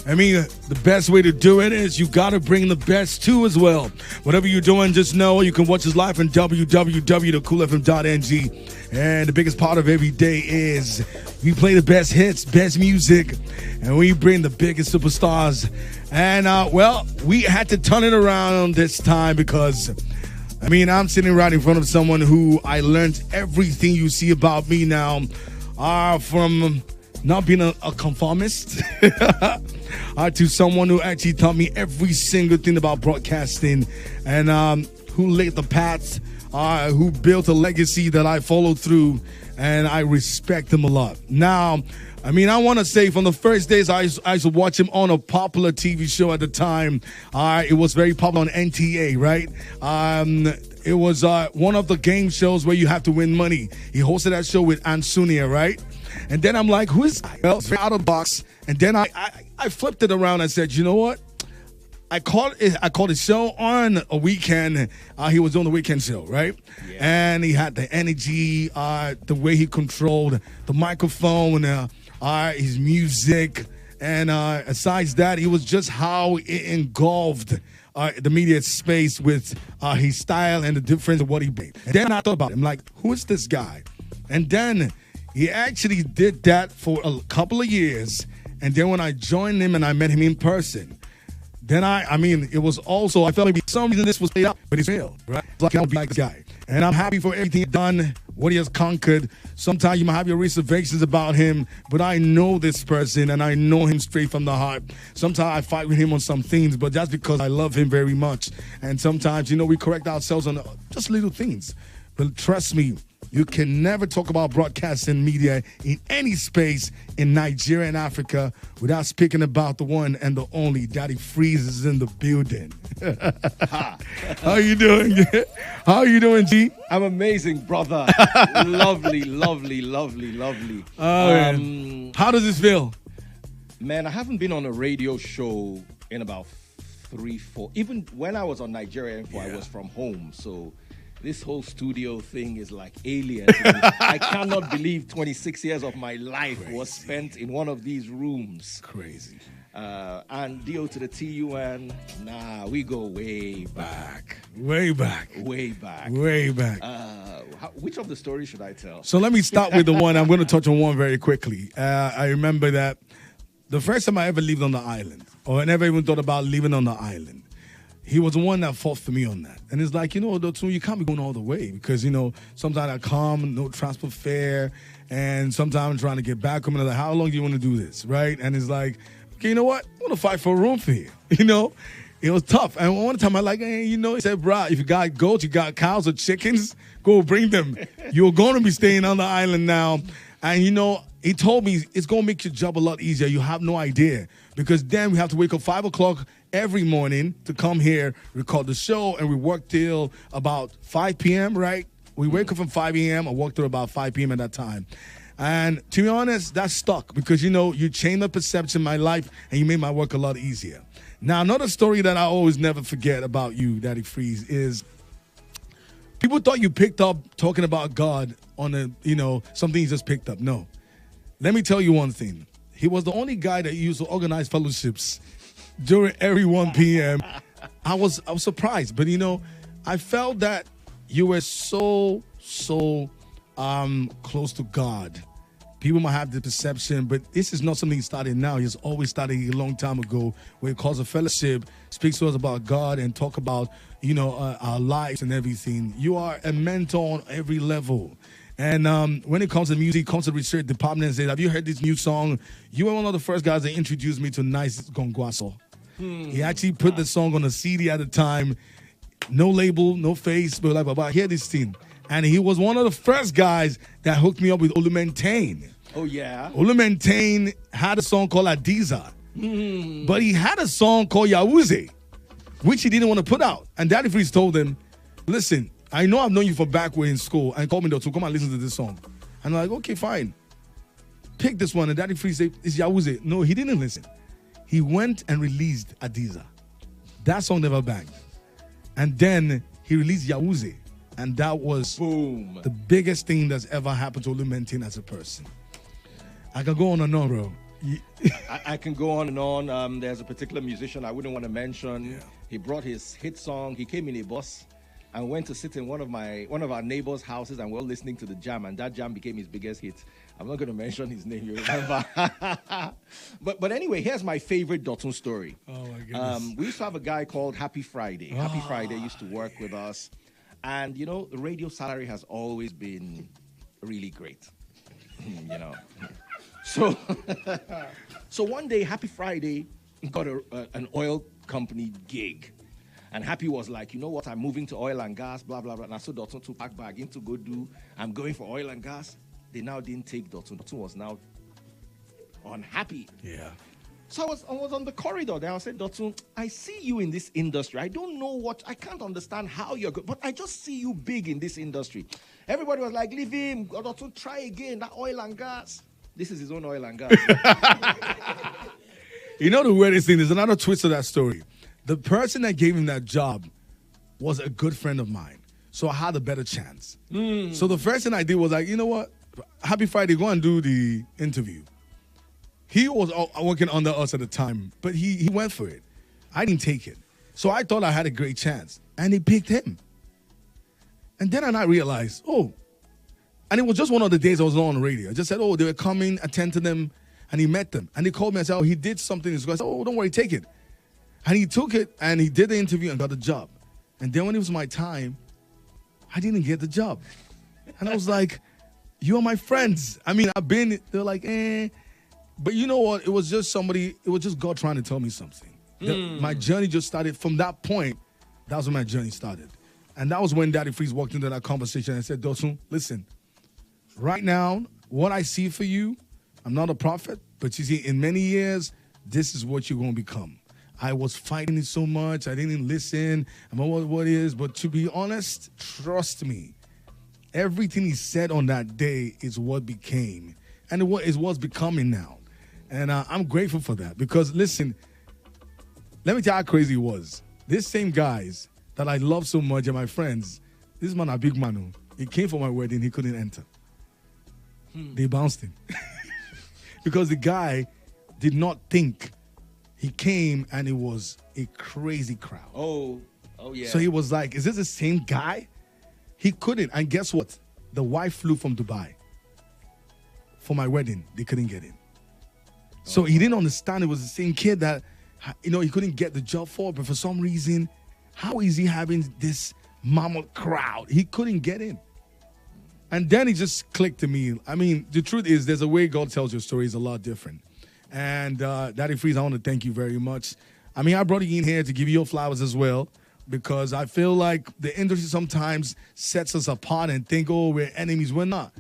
I mean, the best way to do it is you got to bring the best too as well. Whatever you're doing, just know you can watch us live on www.coolfm.ng. And the biggest part of every day is we play the best hits, best music, and we bring the biggest superstars. And, well, we had to turn it around this time because, I mean, I'm sitting right in front of someone who I learned everything you see about me now from not being a conformist to someone who actually taught me every single thing about broadcasting and who laid the path, who built a legacy that I followed through, and I respect him a lot. Now, I mean, I want to say from the first days I used to watch him on a popular TV show at the time. It was very popular on NTA, right? It was one of the game shows where you have to win money. He hosted that show with Ansunia, right? And then I'm like, who is that? Well, it's out of the box. And then I flipped it around and said, you know what? I called the show on a weekend. He was on the weekend show, right? Yeah. And he had the energy, the way he controlled the microphone, his music. And besides that, it was just how it engulfed the media space with his style and the difference of what he made. And then I thought about it. I'm like, who is this guy? And then he actually did that for a couple of years. And then when I joined him and I met him in person, then I mean, it was also, I felt maybe some reason this was played out, but it's real, right? It's like, I don't be like this guy. And I'm happy for everything he's done, what he has conquered. Sometimes you might have your reservations about him, but I know this person and I know him straight from the heart. Sometimes I fight with him on some things, but that's because I love him very much. And sometimes, you know, we correct ourselves on just little things. But trust me, you can never talk about broadcasting media in any space in Nigeria and Africa without speaking about the one and the only Daddy Freeze is in the building. How you doing? How you doing, G? I'm amazing, brother. Lovely, lovely, lovely, lovely. How does this feel? Man, I haven't been on a radio show in about 3-4. Even when I was on Nigeria Info, I was from home, so this whole studio thing is like alien. I cannot believe 26 years of my life was spent in one of these rooms. Crazy. And Do2dtun, nah, we go way back. Way back. Way back. Way back. Which of the stories should I tell? So let me start with the one. I'm going to touch on one very quickly. I remember that the first time I ever lived on the island, or I never even thought about living on the island, he was the one that fought for me on that. And it's like, you know, Do2, you can't be going all the way because, you know, sometimes I come, no transport fare, and sometimes I'm trying to get back home and I'm like, how long do you want to do this, right? And it's like, okay, you know what? I want to fight for a room for you, you know? It was tough. And one time I like, hey, you know, he said, bro, if you got goats, you got cows or chickens, go bring them. You're going to be staying on the island now. And, you know, he told me it's going to make your job a lot easier. You have no idea. Because then we have to wake up 5 o'clock every morning to come here, record the show, and we work till about 5 p.m., right? We wake up from 5 a.m. I work till about 5 p.m. at that time. And to be honest, that stuck because, you know, you changed the perception of my life and you made my work a lot easier. Now, another story that I always never forget about you, Daddy Freeze, is people thought you picked up talking about God on a, you know, something you just picked up. No. Let me tell you one thing. He was the only guy that used to organize fellowships during every 1 p.m. I was surprised, but you know, I felt that you were so close to God. People might have the perception, but this is not something he started now. He's always started a long time ago, where he calls a fellowship, speaks to us about God, and talk about, you know, our lives and everything. You are a mentor on every level. And when it comes to music, comes to research department and says, have you heard this new song? You were one of the first guys that introduced me to Nice Gongwaso. He actually put the song on a CD at the time. No label, no face, but like, Baba, hear this thing. And he was one of the first guys that hooked me up with Olumentane. Oh, yeah? Olumentane had a song called Adiza. But he had a song called Yawuze, which he didn't want to put out. And Daddy Freeze told him, listen, I know I've known you for back way in school, and called me to come and listen to this song. And I'm like, okay, fine. Pick this one. And Daddy Freeze said, it's Yawuze. No, he didn't listen. He went and released Adiza. That song never banged. And then he released Yawuze. And that was Boom. the biggest thing that's ever happened to Olumentin as a person. I can go on and on, bro. I can go on and on. There's a particular musician I wouldn't want to mention. Yeah. He brought his hit song. He came in a bus and went to sit in one of our neighbors' houses, and we're all listening to the jam, and that jam became his biggest hit. I'm not going to mention his name, you remember. but anyway, here's my favorite Do2dtun story. Oh my goodness. We used to have a guy called Happy Friday. Happy Friday used to work with us, and you know, the radio salary has always been really great. You know. So one day, Happy Friday got an oil company gig. And Happy was like, you know what, I'm moving to oil and gas, blah, blah, blah. And I saw Do2dtun to pack bag in to go do, I'm going for oil and gas. They now didn't take Do2dtun. Do2dtun was now unhappy. Yeah. So I was on the corridor there. I said, Do2dtun, I see you in this industry. I don't know I can't understand how you're good, but I just see you big in this industry. Everybody was like, leave him. Do2dtun, try again, that oil and gas. This is his own oil and gas. You know the weirdest thing, there's another twist to that story. The person that gave him that job was a good friend of mine. So I had a better chance. So the first thing I did was like, you know what? Happy Friday, go and do the interview. He was working under us at the time, but he went for it. I didn't take it. So I thought I had a great chance. And he picked him. And then I realized, and it was just one of the days I was on the radio. I just said, they were coming, attend to them, and he met them. And he called me and said, he did something. I said, don't worry, take it. And he took it, and he did the interview and got the job. And then when it was my time, I didn't get the job. And I was like, you are my friends. I mean, they're like, But you know what? It was just God trying to tell me something. My journey just started from that point. That was when my journey started. And that was when Daddy Freeze walked into that conversation and said, Do2dtun, listen, right now, what I see for you, I'm not a prophet, but you see, in many years, this is what you're going to become. I was fighting it so much. I didn't listen. I don't know what it is. But to be honest, trust me, everything he said on that day is what became. And it is what's becoming now. And I'm grateful for that. Because, listen, let me tell you how crazy it was. These same guys that I love so much and my friends, this man a big man. He came for my wedding. He couldn't enter. They bounced him. Because the guy did not think. He came and it was a crazy crowd. Oh yeah. So he was like, is this the same guy? He couldn't. And guess what? The wife flew from Dubai for my wedding. They couldn't get in. So he didn't understand it was the same kid that, he couldn't get the job for. But for some reason, how is he having this mammoth crowd? He couldn't get in. And then it just clicked to me. I mean, the truth is there's a way God tells your story is a lot different. And Daddy Freeze, I want to thank you very much. I mean, I brought you in here to give you your flowers as well, because I feel like the industry sometimes sets us apart and think, we're enemies. We're not.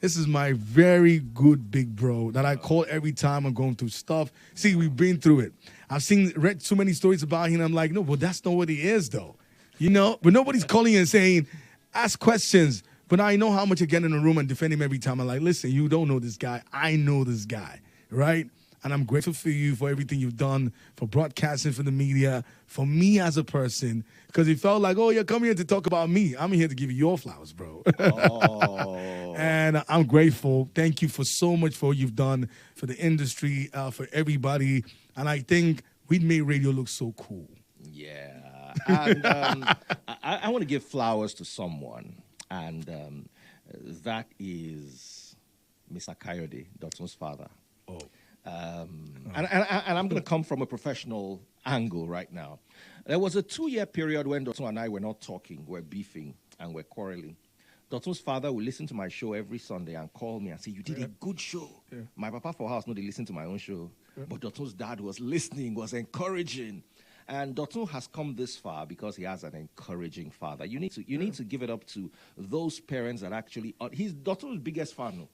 This is my very good big bro that I call every time I'm going through stuff. See, we've been through it. I've read too many stories about him. I'm like, no, but that's not what he is, though. But nobody's calling and saying, ask questions. But I know how much I get in the room and defend him every time. I'm like, listen, you don't know this guy. I know this guy, right? And I'm grateful for you, for everything you've done, for broadcasting for the media, for me as a person. Because it felt like, you're coming here to talk about me. I'm here to give you your flowers, bro. And I'm grateful. Thank you for so much for what you've done for the industry, for everybody. And I think we made radio look so cool. Yeah. And I want to give flowers to someone. And that is Mr. Kayode, Do2dtun's father. And I'm going to come from a professional angle right now. There was a 2-year period when Do2dtun and I were not talking, we're beefing, and we're quarreling. Do2dtun's father would listen to my show every Sunday and call me and say, you did a good show. Yeah. My papa for house, they listen to my own show. Yeah. But Do2dtun's dad was listening, was encouraging. And Do2dtun has come this far because he has an encouraging father. You need to give it up to those parents that actually... he's Do2dtun's biggest fan.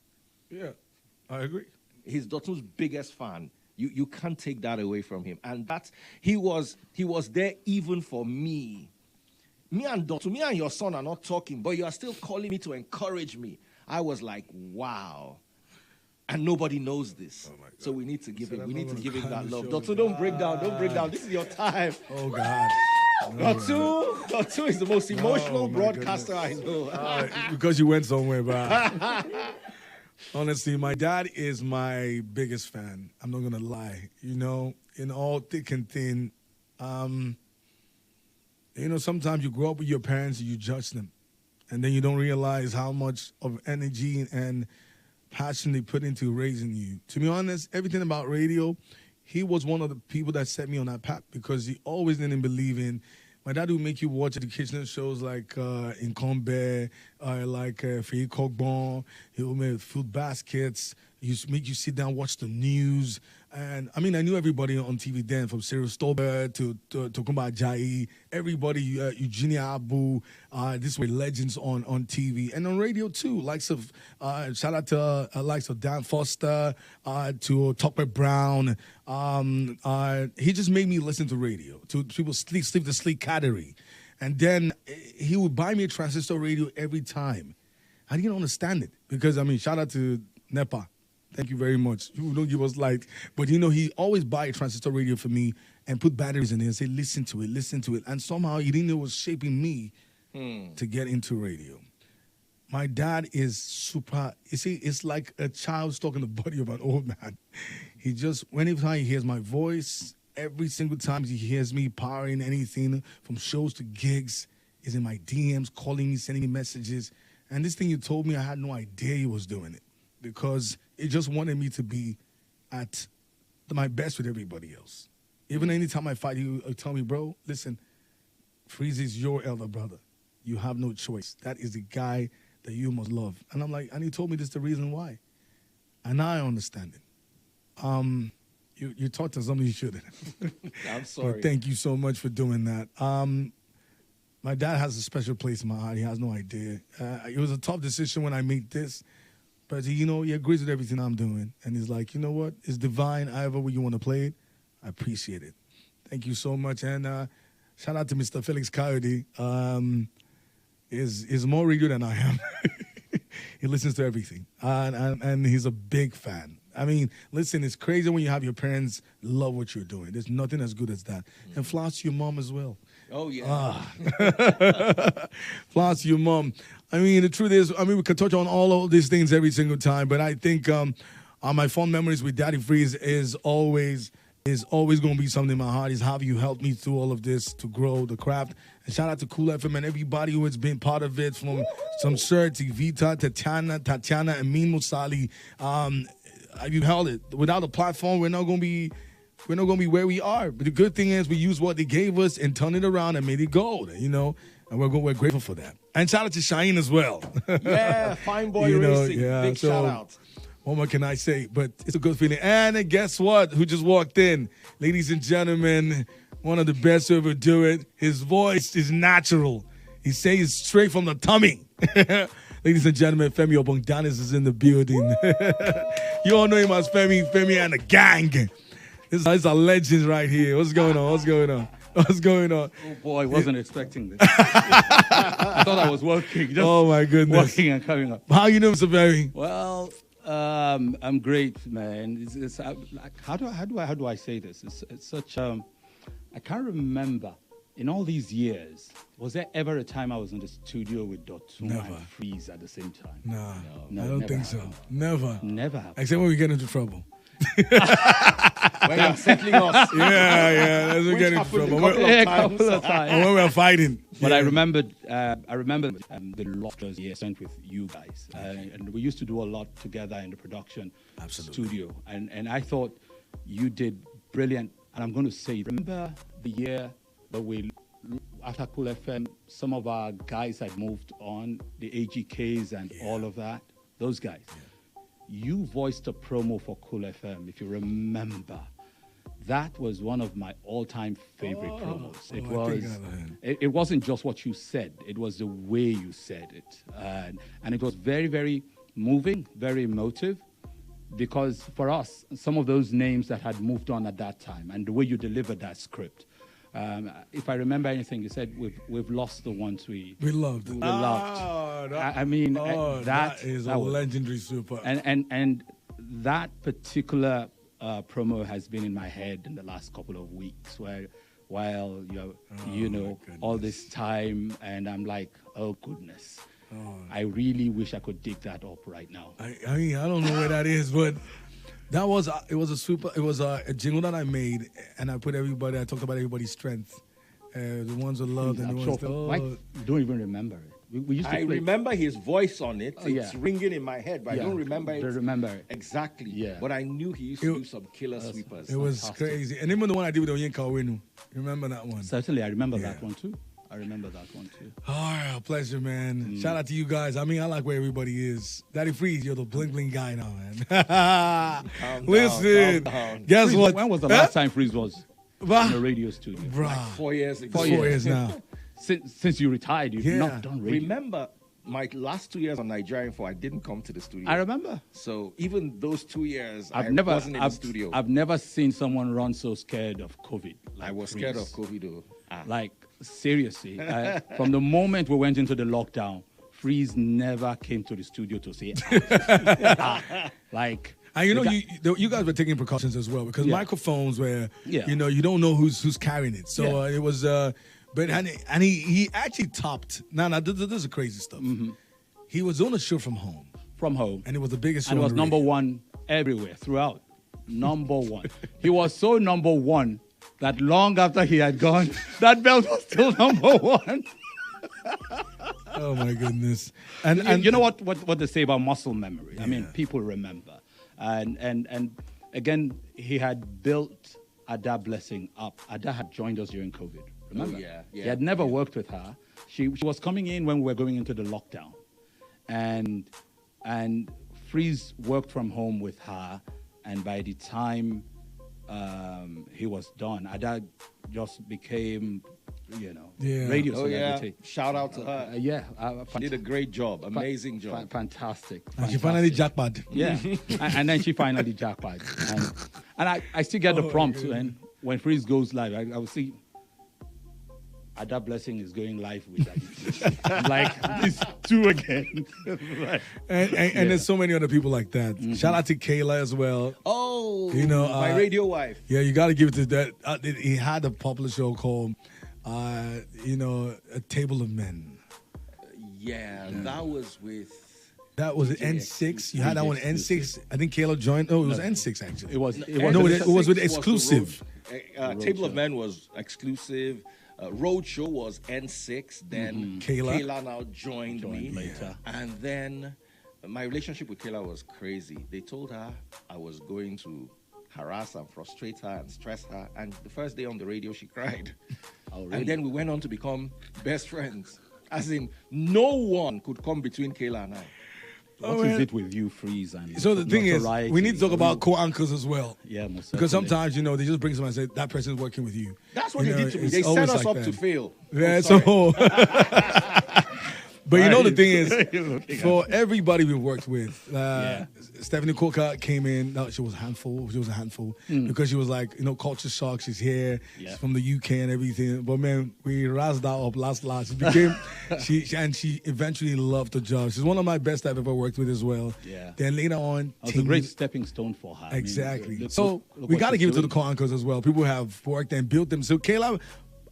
Yeah, I agree. He's Do2dtun's biggest fan. You can't take that away from him. And that he was there even for me. Me and Do2dtun, me and your son are not talking, but you are still calling me to encourage me. I was like, wow. And nobody knows this. Oh, so we need to give him that love. Do2dtun, don't break down. This is your time. Oh, God. Do2dtun. Dot2 is the most emotional my broadcaster I know. Because you went somewhere, bro. Honestly, my dad is my biggest fan. I'm not going to lie. You know, in all thick and thin, you know, sometimes you grow up with your parents and you judge them. And then you don't realize how much of energy and passion they put into raising you. To be honest, everything about radio, he was one of the people that set me on that path because he always didn't believe in. My dad would make you watch educational shows like Incombe, like Free Cogbon. He would make food baskets. He used to make you sit down, watch the news. And I mean, I knew everybody on TV then, from Cyril Stolber to Tokumba Ajayi, everybody, Eugenia Abu. These were legends on TV and on radio too. Shout out to likes of Dan Foster, to Topper Brown. He just made me listen to radio, to people sleep the sleep category. And then he would buy me a transistor radio every time. I didn't understand it because, I mean, shout out to NEPA. Thank you very much. You don't give us light. But, you know, he always buy a transistor radio for me and put batteries in it and say, listen to it. And somehow he didn't know it was shaping me to get into radio. My dad is super, you see, it's like a child talking the body of an old man. He just, whenever he hears my voice, every single time he hears me powering anything from shows to gigs, he's in my DMs, calling me, sending me messages. And this thing you told me, I had no idea he was doing it because it just wanted me to be at my best with everybody else. Even anytime I fight, he would tell me, bro, listen, Freeze is your elder brother. You have no choice. That is the guy that you must love. And I'm like, and he told me this is the reason why. And now I understand it. You talked to something you shouldn't. I'm sorry. But thank you so much for doing that. My dad has a special place in my heart. He has no idea. It was a tough decision when I made this. But, you know, he agrees with everything I'm doing. And he's like, you know what? It's divine. However way you want to play it, I appreciate it. Thank you so much. And shout out to Mr. Felix Coyote. Is more radio than I am. He listens to everything. And he's a big fan. I mean, listen, it's crazy when you have your parents love what you're doing. There's nothing as good as that. And floss to your mom as well. Oh, yeah. Floss to your mom. I mean, the truth is, I mean, we could touch on all of these things every single time, but I think my fond memories with Daddy Freeze is always going to be something in my heart. Is how you helped me through all of this to grow the craft. And shout out to Cool FM and everybody who has been part of it, from some Sir to Vita, Tatiana, and Min Musali. You held it. Without a platform, we're not going to be where we are. But the good thing is we use what they gave us and turned it around and made it gold, you know. And we're grateful for that. And shout out to Shaheen as well. Yeah, Fine Boy Racing. Yeah, big shout out. What more can I say? But it's a good feeling. And guess what? Who just walked in? Ladies and gentlemen, one of the best to ever do it. His voice is natural. He says straight from the tummy. Ladies and gentlemen, Femi Obongdanis is in the building. You all know him as Femi and the gang. These are legends right here. What's going on? Oh boy, wasn't expecting this. I thought I was working. Just oh my goodness. Working and coming up. How you doing, Mr. Berry? Well, I'm great, man. It's like, how do I say this? It's such I can't remember in all these years, was there ever a time I was in the studio with Dot2 and Freeze at the same time? No, I don't think so. Never happened. Except when we get into trouble. When you're settling us. Yeah, that's when we get into trouble. A couple of times. When we're fighting. But I remember the last year spent with you guys. And we used to do a lot together in the production studio. And I thought you did brilliant. And I'm going to say, remember the year that after Cool FM, some of our guys had moved on, the AGKs and all of that, those guys. Yeah. You voiced a promo for Cool FM, if you remember. That was one of my all-time favorite promos. It wasn't just what you said, it was the way you said it. And it was very, very moving, very emotive, because for us, some of those names that had moved on at that time and the way you delivered that script, if I remember anything, you said we've lost the ones we loved. That is a legendary super. And that particular promo has been in my head in the last couple of weeks, where while you're, all this time, and I'm like, oh goodness. I really wish I could dig that up right now. I mean, I don't know where that is, but that was a jingle that I made, and I talked about everybody's strength. The ones with love and the ones you don't even remember it. We used to I remember his voice on it. It's yeah. ringing in my head, but I don't remember it. Remember it. Exactly. Yeah. But I knew he used to do some killer sweepers. It was crazy. And even the one I did with Onyenka Owenu. You remember that one? Certainly, I remember that one too. All right, pleasure, man. Shout out to you guys. I mean, I like where everybody is. Daddy Freeze, you're the bling bling guy now, man. Listen, guess Freeze, what? When was the last time Freeze was in a radio studio? Like 4 years ago. 4 years now. Since you retired, you've not done radio. Remember, my last 2 years on Nigerian 4, I didn't come to the studio. I remember. So even those 2 years, I never wasn't in the studio. I've never seen someone run so scared of COVID. I was scared of COVID, though. Like, seriously. From the moment we went into the lockdown, Freeze never came to the studio to say, like... And you guys were taking precautions as well, because microphones were, you don't know who's carrying it. So it was... But he actually topped. Now this is crazy stuff. Mm-hmm. He was on a show from home. And it was the biggest show. And it was number one everywhere, throughout. Number one. He was so number one that long after he had gone, that belt was still number one. Oh my goodness! And you know what they say about muscle memory? I mean, people remember. And again, he had built Ada Blessing up. Ada had joined us during COVID. Remember? He had never worked with her. She was coming in when we were going into the lockdown. And Freeze worked from home with her. And by the time he was done, Ada just became, radio celebrity. Shout out to her. She did a great job. Amazing job. Fantastic. And she finally jackpot. Yeah. and then she finally jackpot. And I still get the prompt. And when Freeze goes live, I will see... Ada Blessing is going live with that. I'm like, these two again. Right. And there's so many other people like that. Mm-hmm. Shout out to Kayla as well. Oh, my radio wife. Yeah, you got to give it to that. He had a popular show called, A Table of Men. That was with... That was N6. You had that one N6. I think Kayla joined. No, it was N6 actually. It was with exclusive. Table of Men was exclusive. Roadshow was N6. Then Kayla now joined me later. And then my relationship with Kayla was crazy. They told her I was going to harass and frustrate her and stress her. And the first day on the radio, she cried. Oh, really? And then we went on to become best friends. As in, no one could come between Kayla and I. What is it with you, Freeze? And so the thing is, we need to talk about co-anchors as well. Yeah, most because sometimes, they just bring someone and say, that person's working with you. That's what they did to me. They set us up to fail. Yeah, But the thing is, for everybody we've worked with, Stephanie Coca came in. No, she was a handful. Because she was like, culture shock. She's here. She's from the UK and everything. But man, we razzed her up last. She became, she eventually loved the job. She's one of my best I've ever worked with as well. Yeah. Then later on, it was a great stepping stone for her. Exactly. I mean, so we got to give it to the co-anchors as well. People have worked and built them. So Kayla,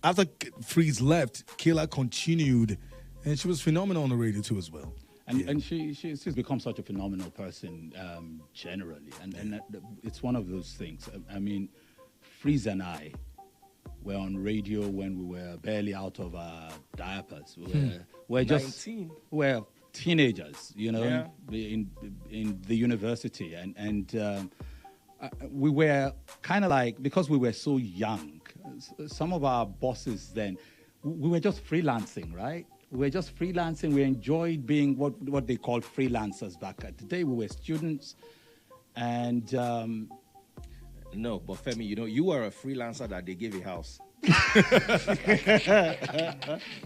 after Freeze left, Kayla continued. And she was phenomenal on the radio too as well. And she's become such a phenomenal person generally. And it's one of those things. I mean, Freeze and I were on radio when we were barely out of our diapers. We're just 19. We're teenagers, in the university. And we were kind of like, because we were so young, some of our bosses then, we were just freelancing, right? We were just freelancing. We enjoyed being what they called freelancers back at the day. We were students. And... no, but Femi, you were a freelancer that they gave a house.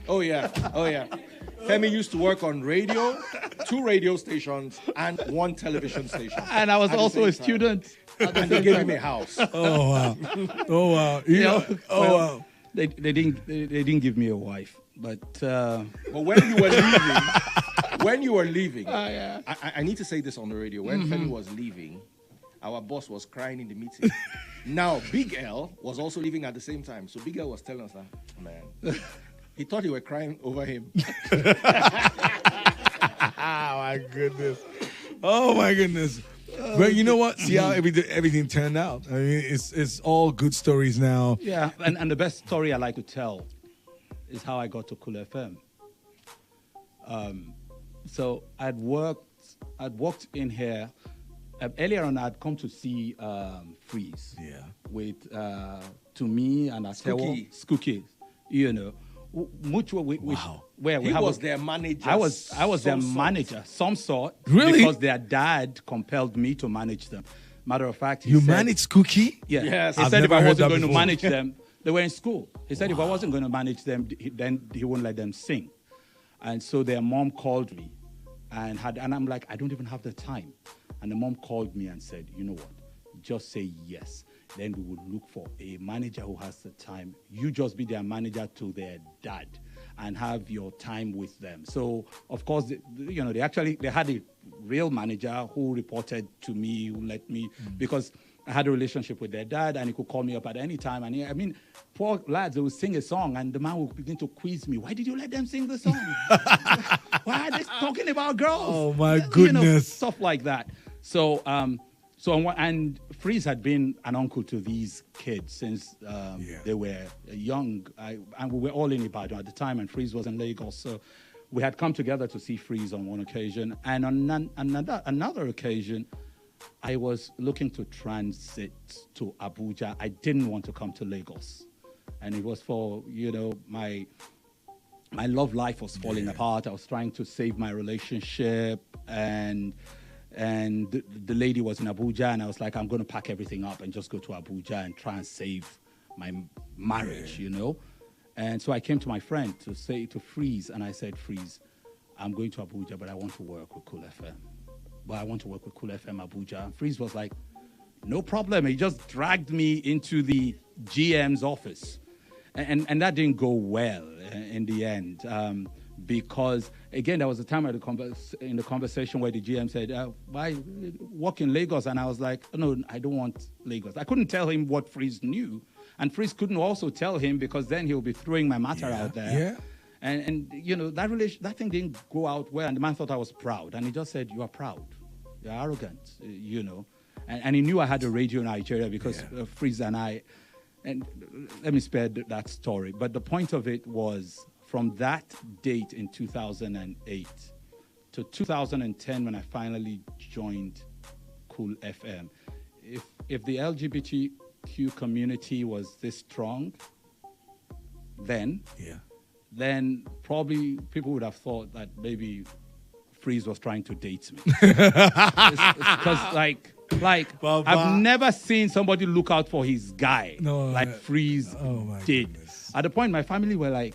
Oh, yeah. Femi used to work on radio, 2 radio stations, and 1 television station. And I was also a student. And they gave him a house. Oh, wow. Wow. They didn't give me a wife. But when you were leaving, I need to say this on the radio. When Femi was leaving, our boss was crying in the meeting. Now, Big L was also leaving at the same time. So Big L was telling us that, man, he thought you were crying over him. My goodness. Oh, my goodness. But you know what? See how everything turned out. I mean, it's all good stories now. Yeah, and the best story I like to tell is how I got to Cool FM. So I'd walked in here. Earlier on, I'd come to see Freeze. Yeah. With to me and Skookie, you know. Wow. He was their manager. I was their manager, some sort. Really? Because their dad compelled me to manage them. Matter of fact, you managed Skookie? Yeah. Yes. He said if I wasn't going to manage them, they were in school. He said if I wasn't going to manage them, then he wouldn't let them sing. And so their mom called me, and I'm like, I don't even have the time. And the mom called me and said, you know what? Just say yes. Then we would look for a manager who has the time. You just be their manager to their dad and have your time with them. So, of course, they had a real manager who reported to me, who let me, because I had a relationship with their dad, and he could call me up at any time. And poor lads, they would sing a song, and the man would begin to quiz me. Why did you let them sing the song? Why are they talking about girls? Oh, my goodness. Stuff like that. So, and Freeze had been an uncle to these kids since they were young. And we were all in Ibadan at the time, and Freeze was in Lagos. So we had come together to see Freeze on one occasion. And on another occasion, I was looking to transit to Abuja. I didn't want to come to Lagos. And it was for, my love life was falling apart. I was trying to save my relationship, and the lady was in Abuja, and I was like, I'm going to pack everything up and just go to Abuja and try and save my marriage, And so I came to my friend to Freeze, and I said, Freeze, I'm going to Abuja, but I want to work with Cool FM. But I want to work with Cool FM Abuja. And Freeze was like, no problem. He just dragged me into the GM's office. And that didn't go well in the end. Because, again, there was a time in the conversation where the GM said, why work in Lagos? And I was like, no, I don't want Lagos. I couldn't tell him what Freeze knew. And Freeze couldn't also tell him, because then he'll be throwing my matter out there. Yeah. And that thing didn't go out well. And the man thought I was proud. And he just said, you are proud. You're arrogant, And he knew I had a radio in Nigeria because Freeze and I, and let me spare that story. But the point of it was, from that date in 2008 to 2010, when I finally joined Cool FM, if the LGBTQ community was this strong then probably people would have thought that maybe Freeze was trying to date me. Because I've never seen somebody look out for his guy like Freeze did. Goodness. At the point, my family were like,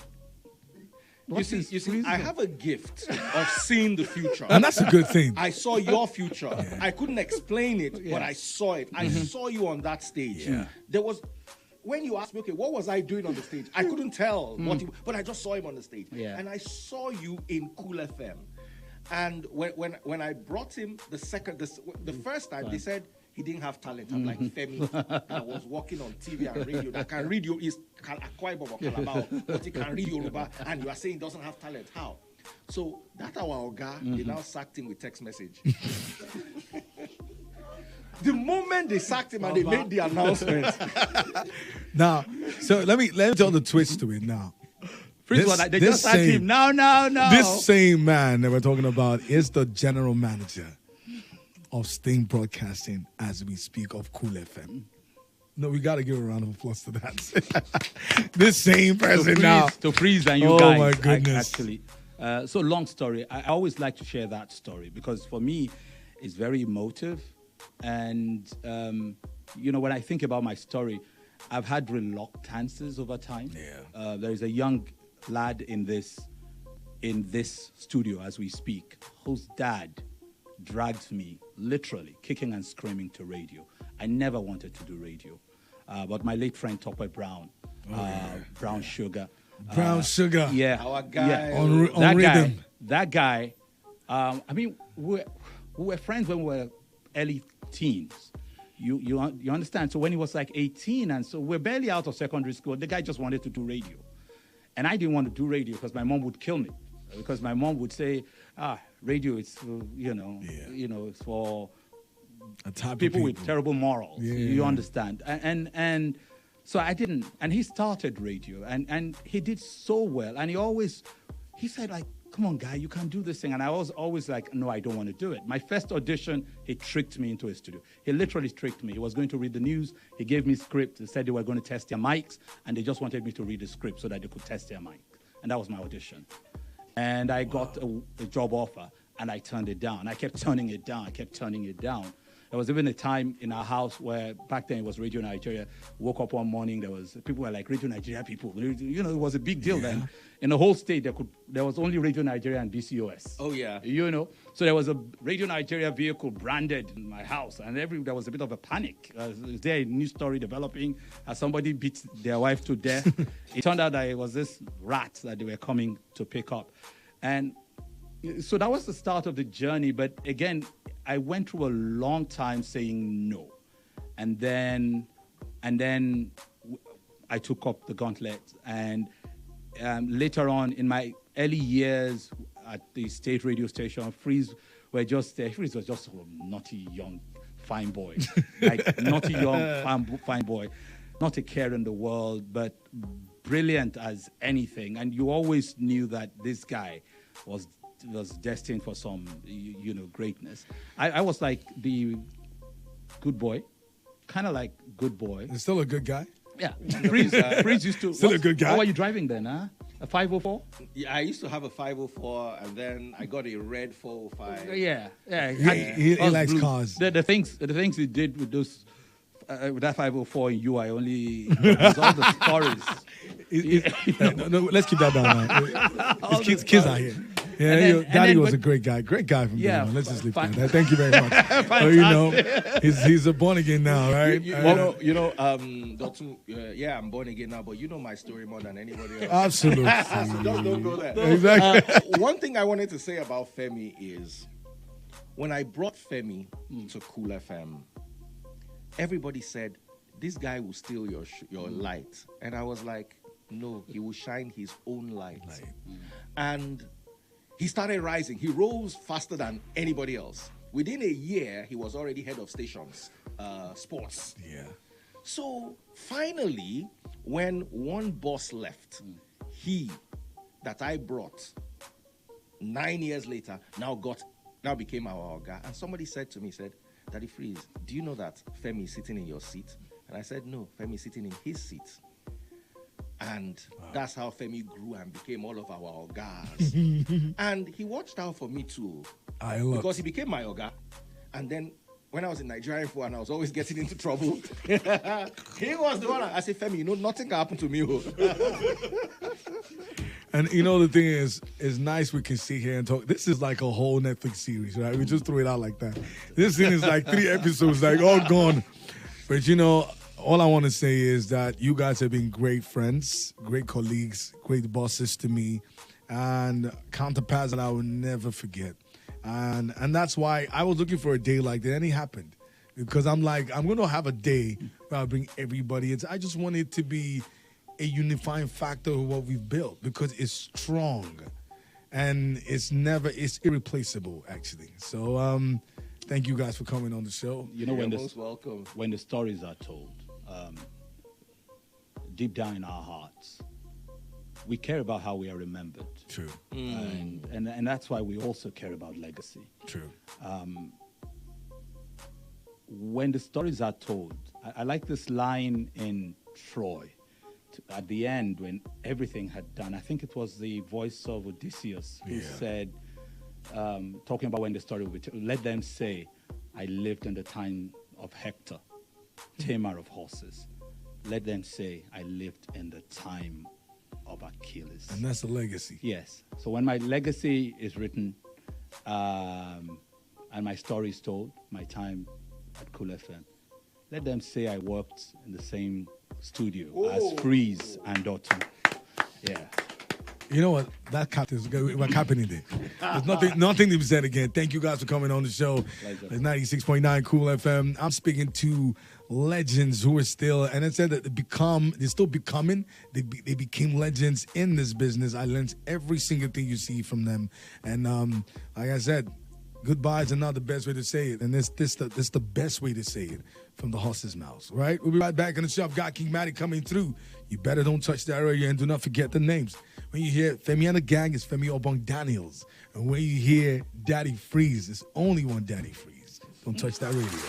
You see, I have a gift of seeing the future. And that's a good thing. I saw your future. I couldn't explain it, but I saw it. I saw you on that stage. Yeah. There was, when you asked me, okay, what was I doing on the stage? I couldn't tell, but I just saw him on the stage. Yeah. And I saw you in Cool FM. And when I brought him the first time, they said he didn't have talent. I'm like, Femi, I was working on TV and radio. That can read you is Akwa Ibom or Calabar, but he can read Yoruba, and you are saying he doesn't have talent. How? So that our Oga, they now sacked him with text message. The moment they sacked him and they made the announcement. Now, so let me tell the twist to it now. They just sacked him. No. This same man that we're talking about is the general manager of Sting Broadcasting as we speak of Cool FM. No, we got to give a round of applause to that. This same person now. To Freeze and you guys. guys. Oh, my goodness. Actually. So long story. I always like to share that story because for me, it's very emotive. And, when I think about my story, I've had reluctances over time. Yeah. There is a young lad in this studio as we speak whose dad dragged me literally kicking and screaming to radio. I never wanted to do radio. But my late friend Topper Brown, Brown Sugar. Brown Sugar. Yeah. Our guy. On rhythm. That guy, we were friends when we were early teens. You understand? So when he was like 18, and so we're barely out of secondary school, the guy just wanted to do radio. And I didn't want to do radio because my mom would kill me. Because my mom would say, radio is, it's for people with terrible morals. Yeah. You understand? And so I didn't. And he started radio, and he did so well. And he said, like, come on, guy, you can do this thing. And I was always like, no, I don't want to do it. My first audition, he tricked me into a studio. He literally tricked me. He was going to read the news. He gave me a script. He said they were going to test their mics, and they just wanted me to read the script so that they could test their mic. And that was my audition. And I got a job offer, and I turned it down. I kept turning it down. There was even a time in our house where back then it was Radio Nigeria. Woke up one morning, people were like, Radio Nigeria people. You know, it was a big deal then. In the whole state, there was only Radio Nigeria and BCOS. Oh, yeah. You know, so there was a Radio Nigeria vehicle branded in my house, and there was a bit of a panic. Is there a new story developing? As somebody beat their wife to death? It turned out that it was this rat that they were coming to pick up. And so that was the start of the journey. But again, I went through a long time saying no. And then I took up the gauntlet. And later on, in my early years at the state radio station, Freeze was just a naughty young fine boy. Like naughty young fine boy. Not a care in the world, but brilliant as anything. And you always knew that this guy was destined for some, greatness. I was like the good boy, kind of like good boy. He's still a good guy. Yeah. Freeze used to... Still a good guy. How are you driving then, huh? A 504? Yeah, I used to have a 504, and then I got a red 405. Yeah. He likes cars. The things he did with those... with that 504 in you, I only... There's all the stories. No, let's keep that down, man. Kids out here. Yeah, Daddy was a great guy. Great guy from day one. Let's just leave that. Thank you very much. He's a born again now, right? Do2dtun, I'm born again now, but you know my story more than anybody else. Absolutely. So don't go there. Exactly. One thing I wanted to say about Femi is when I brought Femi to Cool FM, everybody said, this guy will steal your light. And I was like, no, he will shine his own light. And he started rising. He rose faster than anybody else. Within a year, he was already head of stations, sports. Yeah. So finally, when one boss left, he that I brought 9 years later now became our guy. And somebody said to me, Daddy Freeze, do you know that Femi is sitting in your seat? And I said, no, Femi is sitting in his seat. And that's how Femi grew and became all of our ogas. And he watched out for me too. Because he became my oga. And then when I was in Nigeria and I was always getting into trouble, he was the one. I said, Femi, nothing can happen to me. And the thing is, it's nice we can sit here and talk. This is like a whole Netflix series, right? We just threw it out like that. This thing is like 3 episodes, like all gone. But all I want to say is that you guys have been great friends, great colleagues, great bosses to me, and counterparts that I will never forget. And that's why I was looking for a day like that, and it happened. Because I'm like, I'm going to have a day where I bring everybody in. I just want it to be a unifying factor of what we've built, because it's strong. And it's irreplaceable, actually. So thank you guys for coming on the show. You're most welcome. When the stories are told, deep down in our hearts, we care about how we are remembered. True. And that's why we also care about legacy. True. When the stories are told, I like this line in Troy. At the end, when everything had done, I think it was the voice of Odysseus who said, talking about when the story will be told, let them say, I lived in the time of Hector, tamer of horses. Let them say, I lived in the time of Achilles. And that's a legacy. Yes. So when my legacy is written and my story is told, my time at Cool FM, let them say I worked in the same studio as Freeze and Do2dtun. Yeah. You know what? That cap is we're capping it there. There's nothing to be said again. Thank you guys for coming on the show. It's 96.9 Cool FM. I'm speaking to legends who are still, and I said that they're still becoming. They became legends in this business. I learned every single thing you see from them, and like I said, goodbyes are not the best way to say it, and this the best way to say it from the horse's mouth, right? We'll be right back in the show. I've got King Madi coming through. You better don't touch that area, and do not forget the names. When you hear Femi and the Gang, it's Femi Obong Daniels, and when you hear Daddy Freeze, it's only one Daddy Freeze. Don't touch that radio.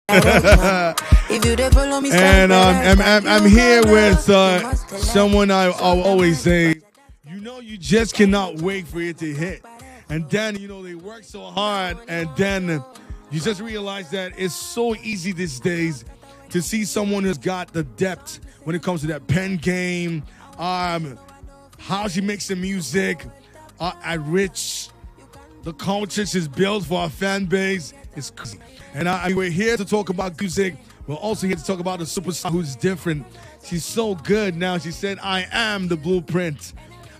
And I'm here with someone I'll always say, you just cannot wait for it to hit. And then, they work so hard, and then you just realize that it's so easy these days to see someone who's got the depth when it comes to that pen game, how she makes the music, rich, the culture she's built for our fan base. It's crazy. And we're here to talk about music. We're also here to talk about a superstar who's different. She's so good now. She said, I am the blueprint.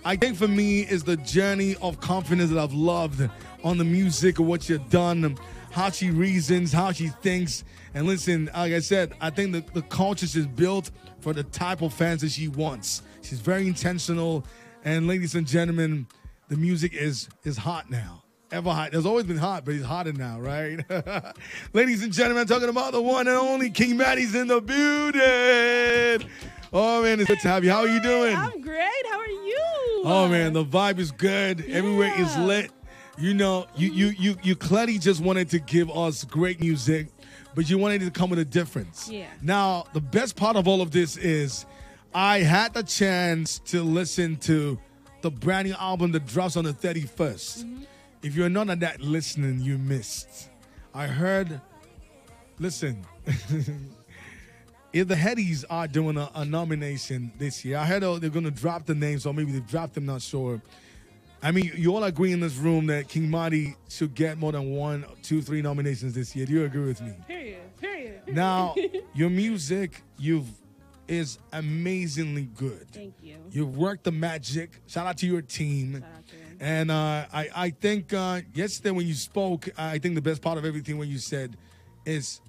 I think for me is the journey of confidence that I've loved on the music of what she's done, how she reasons, how she thinks. And listen, like I said, I think that the culture she's built for the type of fans that she wants. She's very intentional. And ladies and gentlemen, the music is hot now. Ever hot. It's always been hot, but it's hotter now, right? Ladies and gentlemen, talking about the one and only Qing Madi's in the building. Oh, man, it's good to have you. How are you doing? I'm great. How are you? Oh, man, the vibe is good. Yeah. Everywhere is lit. You clearly just wanted to give us great music, but you wanted to come with a difference. Yeah. Now, the best part of all of this is I had the chance to listen to the brand new album that drops on the 31st. Mm-hmm. If you're not at that listening, you missed. I heard, listen, if the Headies are doing a nomination this year, I heard they're going to drop the names, or maybe they've dropped them, not sure. I mean, you all agree in this room that Qing Madi should get more than 1, 2, 3 nominations this year. Do you agree with me? Period. Now, your music, is amazingly good. Thank you. You've worked the magic. Shout out to your team. Shout out to them. And I think yesterday when you spoke, I think the best part of everything when you said is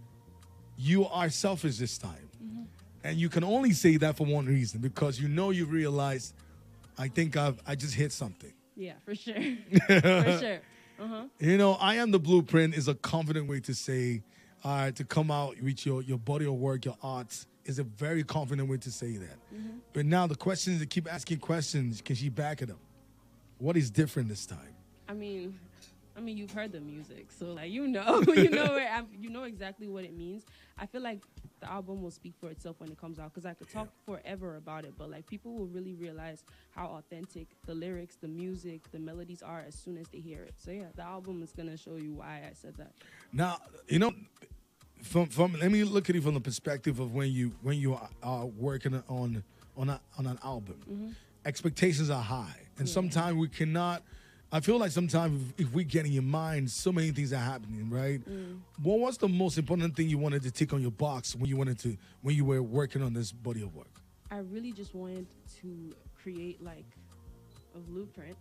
you are selfish this time. Mm-hmm. And you can only say that for one reason, because you realize, I think I just hit something. Yeah, for sure. For sure. Uh-huh. I am the blueprint is a confident way to say, to come out with your body of work, your art, is a very confident way to say that. Mm-hmm. But now the question is to keep asking questions. Can she back it up? What is different this time? I mean, you've heard the music, so like you know exactly what it means. I feel like the album will speak for itself when it comes out, because I could talk forever about it, but like people will really realize how authentic the lyrics, the music, the melodies are as soon as they hear it. So yeah, the album is gonna show you why I said that. Now, from let me look at it from the perspective of when you are working on an album. Mm-hmm. Expectations are high, and sometimes we cannot. I feel like sometimes if we get in your mind, so many things are happening, right? Mm. What was the most important thing you wanted to tick on your box when you were working on this body of work? I really just wanted to create like a blueprint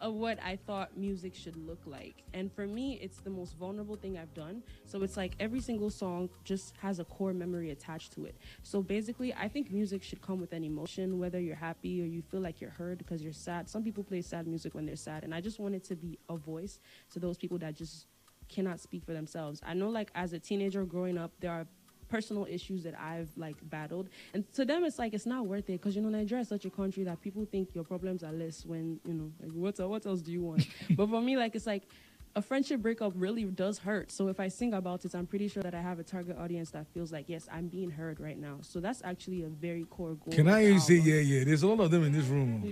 of what I thought music should look like. And for me, it's the most vulnerable thing I've done. So it's like every single song just has a core memory attached to it. So basically, I think music should come with an emotion, whether you're happy or you feel like you're heard because you're sad. Some people play sad music when they're sad. And I just wanted to be a voice to those people that just cannot speak for themselves. I know, like, as a teenager growing up, there are personal issues that I've like battled, and to them it's like it's not worth it, because Nigeria is such a country that people think your problems are less when like what else do you want? But for me, like, it's like a friendship breakup really does hurt. So if I sing about it, I'm pretty sure that I have a target audience that feels like, yes, I'm being heard right now. So that's actually a very core goal. Can I hear you say yeah? There's a lot of them in this room.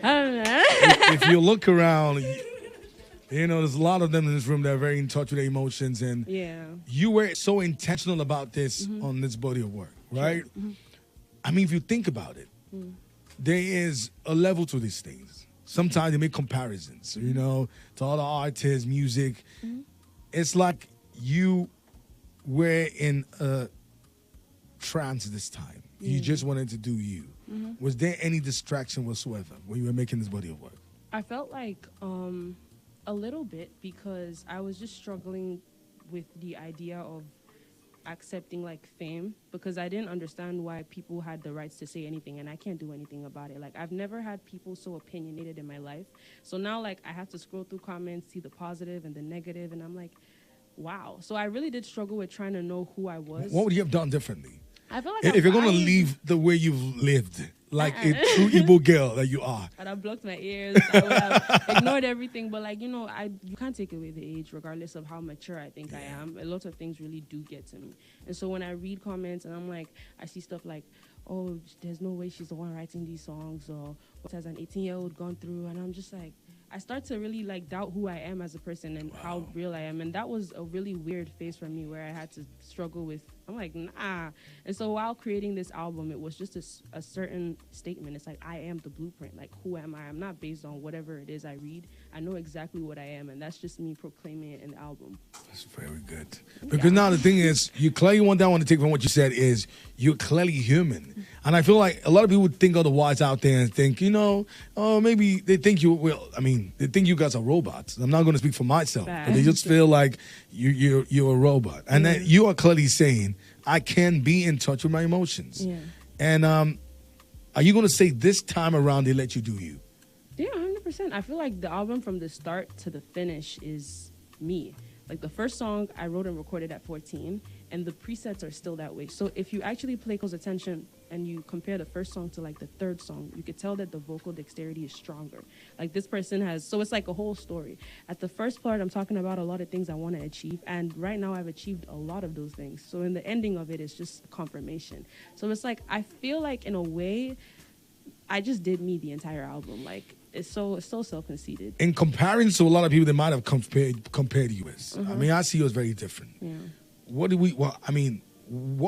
I don't know. if you look around, there's a lot of them in this room that are very in touch with their emotions, and you were so intentional about this on this body of work, right? Mm-hmm. I mean, if you think about it, there is a level to these things. Sometimes they make comparisons, to other artists, music. Mm-hmm. It's like you were in a trance this time. You just wanted to do you. Mm-hmm. Was there any distraction whatsoever when you were making this body of work? I felt like a little bit, because I was just struggling with the idea of accepting like fame, because I didn't understand why people had the rights to say anything and I can't do anything about it. Like, I've never had people so opinionated in my life. So now, like, I have to scroll through comments, see the positive and the negative, and I'm like, wow. So I really did struggle with trying to know who I was. What would you have done differently? I feel like if you're going to leave the way you've lived, like a true Igbo girl that you are. I'd have blocked my ears. I would have ignored everything. But like, you can't take away the age, regardless of how mature I think I am. A lot of things really do get to me. And so when I read comments and I'm like, I see stuff like, oh, there's no way she's the one writing these songs, or what has an 18-year-old gone through? And I'm just like, I start to really like doubt who I am as a person and how real I am. And that was a really weird phase for me where I had to struggle with, I'm like, nah. And so while creating this album, it was just a certain statement. It's like, I am the blueprint. Like, who am I? I'm not based on whatever it is I read. I know exactly what I am. And that's just me proclaiming it in the album. That's very good. Because now the thing is, you clearly, one thing I want to take from what you said is you're clearly human. And I feel like a lot of people would think otherwise out there and think, oh, maybe they think they think you guys are robots. I'm not going to speak for myself, but they just feel like you're a robot. And then you are clearly saying, I can be in touch with my emotions. Yeah. And are you going to say this time around they let you do you? Yeah, 100%. I feel like the album from the start to the finish is me. Like the first song I wrote and recorded at 14, and the presets are still that way. So if you actually pay close attention and you compare the first song to like the third song, you could tell that the vocal dexterity is stronger. Like this person has, so it's like a whole story. At the first part, I'm talking about a lot of things I want to achieve, and right now I've achieved a lot of those things. So in the ending of it, it's just confirmation. So it's like, I feel like in a way, I just did me the entire album. Like, it's so self-conceited. In comparison to a lot of people that might have compared you with, I mean, I see you as very different. Yeah. What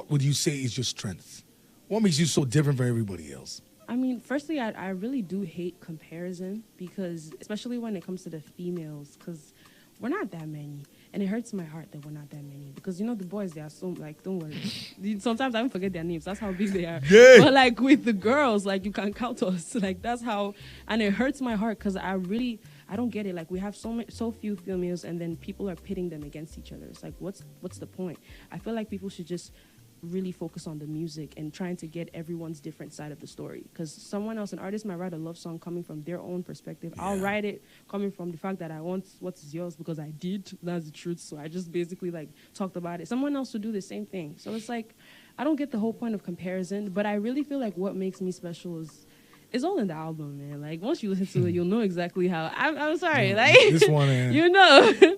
would you say is your strength? What makes you so different from everybody else? I mean, firstly, I really do hate comparison, because especially when it comes to the females, because we're not that many. And it hurts my heart that we're not that many. Because, the boys, they are so, like, don't worry. Sometimes I don't forget their names. That's how big they are. Yeah. But, like, with the girls, like, you can count us. Like, that's how, and it hurts my heart because I don't get it. Like, we have so few females, and then people are pitting them against each other. It's like, what's the point? I feel like people should just really focus on the music and trying to get everyone's different side of the story, because someone else, an artist, might write a love song coming from their own perspective. I'll write it coming from the fact that I want what's yours because I did. That's the truth. So I just basically like talked about it. Someone else would do the same thing. So it's like, I don't get the whole point of comparison, but I really feel like what makes me special is it's all in the album, man. Like, once you listen to it, you'll know exactly how. I'm sorry, no, like this one,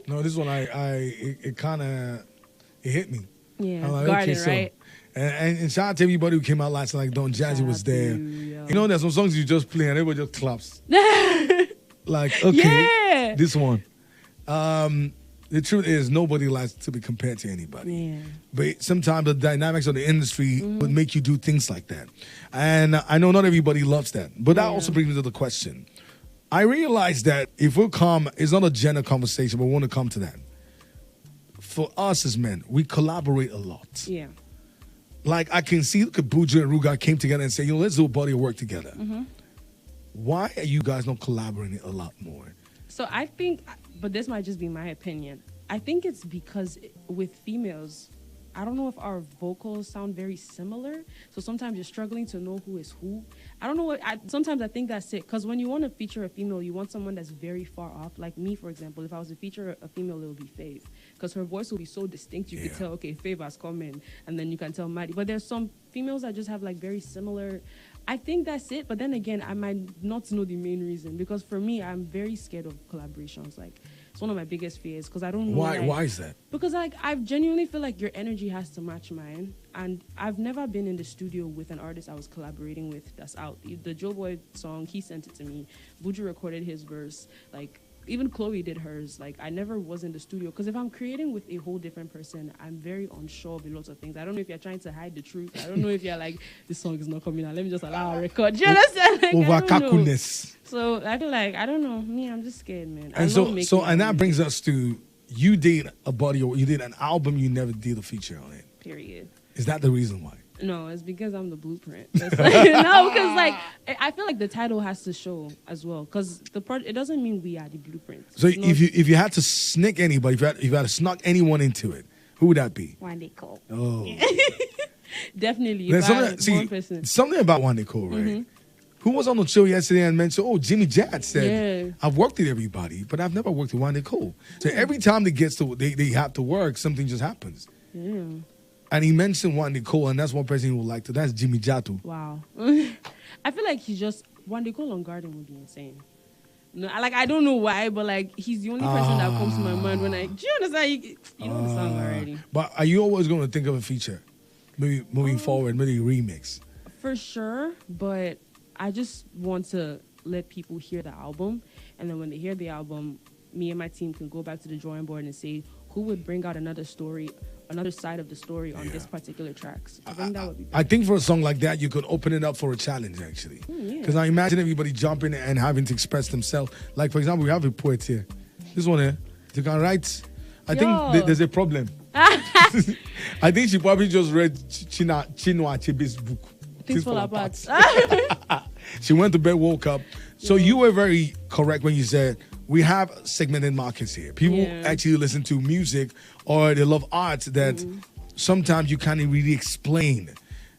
No, this one, it kind of hit me. Yeah, like, Garden, right? And shout out to everybody who came out last night. Like Don Jazzy was there. There's some songs you just play and everybody just claps. Like, okay, this one. The truth is, nobody likes to be compared to anybody. Yeah. But sometimes the dynamics of the industry would make you do things like that. And I know not everybody loves that. But that also brings me to the question. I realize that if we'll come, it's not a gender conversation, but we want to come to that. For us as men, we collaborate a lot. Yeah. Like, I can see, look at Buju and Ruga came together and said, let's do a body of work together. Why are you guys not collaborating a lot more? So I think, but this might just be my opinion, I think it's because with females, I don't know if our vocals sound very similar. So sometimes you're struggling to know who is who. I don't know what, sometimes I think that's it. Because when you want to feature a female, you want someone that's very far off. Like me, for example, if I was to feature a female, it would be Faith. Because her voice will be so distinct, you could tell, okay, Faith has come in. And then you can tell Madi. But there's some females that just have like very similar. I think that's it. But then again, I might not know the main reason. Because for me, I'm very scared of collaborations. Like, it's one of my biggest fears because I don't know. Why is that? Because like I genuinely feel like your energy has to match mine, and I've never been in the studio with an artist I was collaborating with that's out. The Joe Boy song, he sent it to me. Buju recorded his verse. Like even Chloe did hers. Like I never was in the studio because if I'm creating with a whole different person, I'm very unsure of a lot of things. I don't know if you're trying to hide the truth. I don't know if you're like, this song is not coming out. Let me just allow a record. You understand? Like, Overcakuness. So I feel like, I don't know. Me, I'm just scared, man. And and that brings us to, you did an album, you never did a feature on it. Period. Is that the reason why? No, it's because I'm the blueprint. No, because like I feel like the title has to show as well. Because it doesn't mean we are the blueprint. So if you had to sneak anybody, if you had to snuck anyone into it, who would that be? Wande Cole. Oh, definitely. Something about Wande Cole, right? Who was on the show yesterday and mentioned, Jimmy Jad said, I've worked with everybody, but I've never worked with Wande Cole. So every time they have to work, something just happens. Yeah. And he mentioned Wande Cole, and that's one person he would like to. That's Jimmy Jatu. Wow. I feel like he's just Wande Cole on Garden would be insane. No, I don't know why, but like he's the only person that comes to my mind when I. Do you understand? You know the song already. But are you always going to think of a feature, maybe moving forward, maybe a remix? For sure, but I just want to let people hear the album, and then when they hear the album, me and my team can go back to the drawing board and say who would bring out another story, another side of the story on this particular tracks. I think that would be better. I think for a song like that, you could open it up for a challenge, actually. Because I imagine everybody jumping and having to express themselves. Like, for example, we have a poet here. This one here. You can write. I think there's a problem. I think she probably just read Chinua Achebe's book. Things fall apart. She went to bed, woke up. So you were very correct when you said we have segmented markets here. People actually listen to music or they love art that sometimes you can't really explain.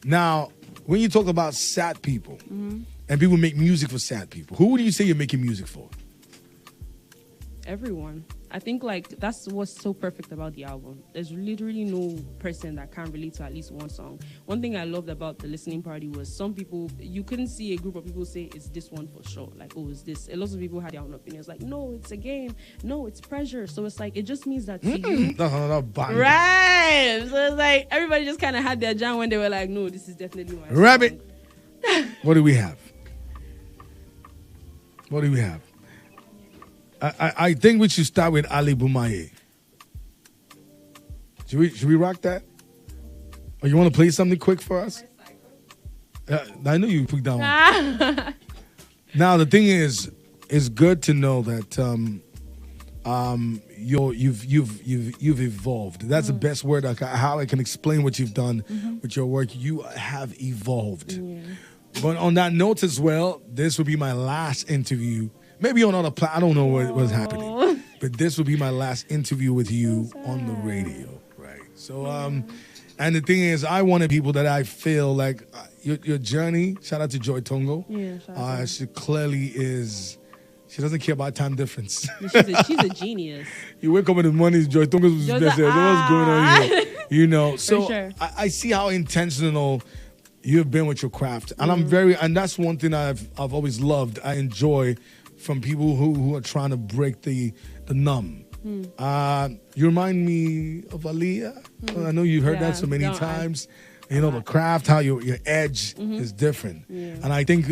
Now, when you talk about sad people and people make music for sad people, who do you say you're making music for? Everyone. I think like that's what's so perfect about the album. There's literally no person that can't relate to at least one song. One thing I loved about the listening party was some people, you couldn't see a group of people say it's this one for sure. Like, oh, it's this. A lot of people had their own opinions. Like, no, it's a game. No, it's pressure. So it's like, it just means that to you. Right. So it's like everybody just kind of had their jam when they were like, no, this is definitely my Rabbit. What do we have? What do we have? I think we should start with Ali Boumaye. Should we rock that? Or you want to play something quick for us? I know you put that one. Now the thing is, it's good to know that you've evolved. That's the best word how I can explain what you've done with your work. You have evolved. Yeah. But on that note as well, this will be my last interview. Maybe on other I don't know what's happening. But this will be my last interview with you on the radio, right? So, and the thing is, I wanted people that I feel like your journey, shout out to Joy Tongo. Yeah, shout out. She clearly is, she doesn't care about time difference. She's a genius. You wake up in the morning, Joy Tongo's what's going on here? You know, so sure. I see how intentional you've been with your craft. And and that's one thing I've always loved. I enjoy from people who are trying to break the numb. You remind me of Aaliyah. I know you've heard that so many times. You know, the craft, how your edge is different. Yeah. And I think,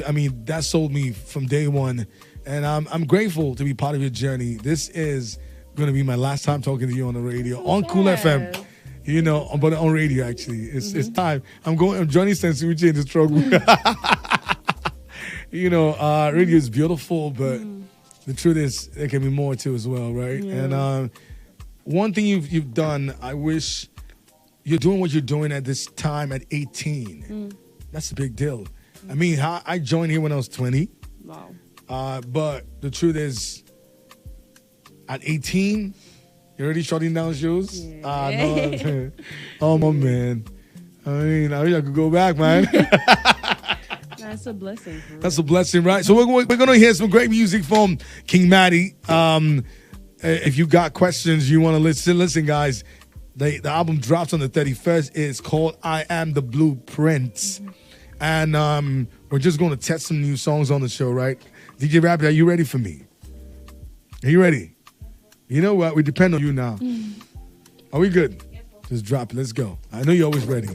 that sold me from day one. And I'm grateful to be part of your journey. This is going to be my last time talking to you on the radio, on Cool FM. You know, but on radio, actually. It's time. I'm Johnny Sensuichi in the struggle. You know, radio is beautiful, but the truth is there can be more to as well, right? Yeah. And one thing you've done, I wish you're doing what you're doing at this time at 18. That's a big deal. I mean, I joined here when I was 20. Wow. But the truth is, at 18, you're already shutting down shows? Yeah. No. Oh, my man. I mean, I wish I could go back, man. That's a blessing. That's a blessing, right? So we're going to hear some great music from King Madi. If you got questions, you want to listen, guys. The album drops on the 31st. It's called I Am the Blueprint. And we're just going to test some new songs on the show, right? DJ Rabbit, are you ready for me? Are you ready? You know what? We depend on you now. Are we good? Just drop it. Let's go. I know you're always ready.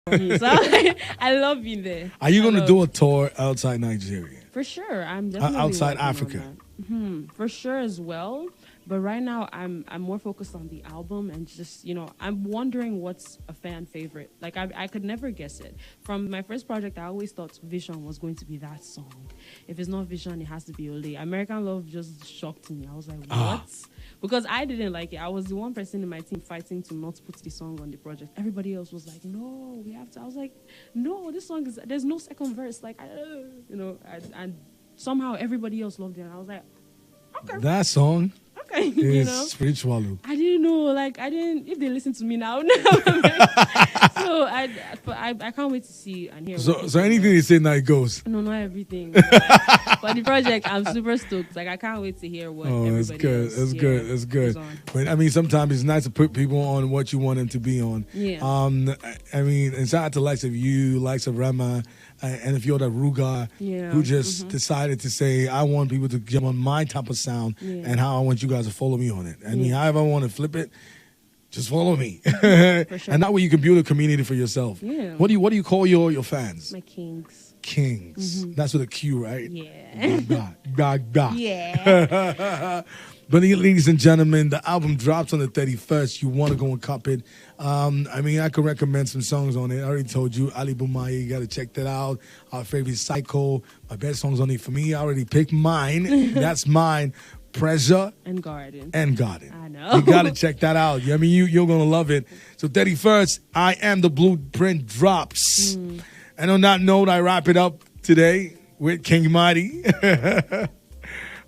for me. So I love being there. Are you going to do a tour outside Nigeria? For sure, I'm definitely outside working on Africa? that. For sure as well. But right now, I'm more focused on the album and just, I'm wondering what's a fan favorite. Like, I could never guess it. From my first project, I always thought Vision was going to be that song. If it's not Vision, it has to be Ole. American Love just shocked me. I was like, what? Because I didn't like it. I was the one person in my team fighting to not put the song on the project. Everybody else was like, no, we have to. I was like, no, this song there's no second verse. Like, and somehow everybody else loved it. And I was like, okay. That song. Okay, it's spiritual. I didn't know, if they listen to me now. So I can't wait to see and hear. So anything they say now it goes. No, not everything. But the project, I'm super stoked. Like, I can't wait to hear what everybody that's good. else, That's good. That's good. But I mean, sometimes it's nice to put people on what you want them to be on. Yeah. I mean, and shout out to likes of you, likes of Rama, and if you're the Ruga, who just decided to say, I want people to jump on my type of sound and how I want you guys to follow me on it. I mean, however I want to flip it, just follow me. For sure. And that way you can build a community for yourself. Yeah. What do you call your fans? My kings. Kings. That's with a Q, right? Yeah. Gaga. Yeah. But ladies and gentlemen, the album drops on the 31st. You want to go and cop it. I mean, I could recommend some songs on it. I already told you, Ali Boumaier, you got to check that out. Our favorite Psycho. My best songs on it for me. I already picked mine. That's mine. Pressure. And Garden. I know. You got to check that out. I mean, you're going to love it. So 31st, I Am the Blueprint drops. And on that note, I wrap it up today with Qing Madi.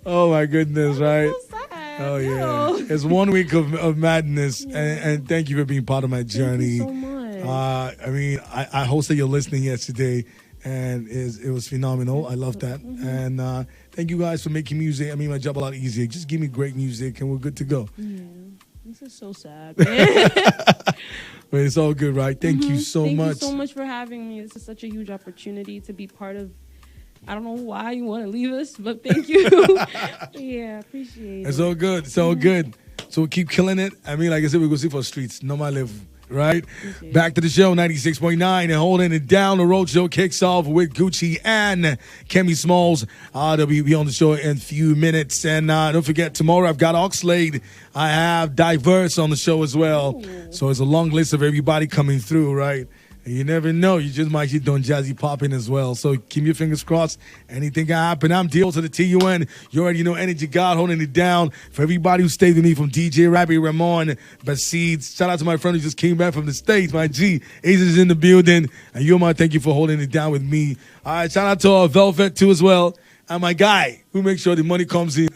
Oh, my goodness, right? Oh, yeah. It's 1 week of madness, and thank you for being part of my journey. Thank you so much. I mean, I hosted your listening yesterday, and it was phenomenal. I love that. And thank you guys for making music. I mean, my job a lot easier. Just give me great music, and we're good to go. Yeah. This is so sad. But it's all good, right? Thank you so much. Thank you so much for having me. This is such a huge opportunity to be part of. I don't know why you want to leave us, but thank you. Yeah, appreciate it. It's all good. It's all good. So we'll keep killing it. I mean, like I said, we're going to see for streets. No my level, right? Back to the show, 96.9, and holding it down. The road show kicks off with Gucci and Kemi Smalls. They'll be on the show in a few minutes. And don't forget, tomorrow I've got Oxlade. I have Diverse on the show as well. Ooh. So it's a long list of everybody coming through, right? You never know. You just might get Don Jazzy popping as well. So keep your fingers crossed. Anything can happen. I'm Do2dtun. You already know Energy God holding it down. For everybody who stayed with me, from DJ Rabbi, Ramon, Basid. Shout out to my friend who just came back from the States. My G. Ace is in the building. And Yoma, thank you for holding it down with me. All right, shout out to Velvet too as well. And my guy who makes sure the money comes in.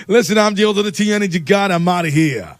Listen, I'm Do2dtun Energy God. I'm out of here.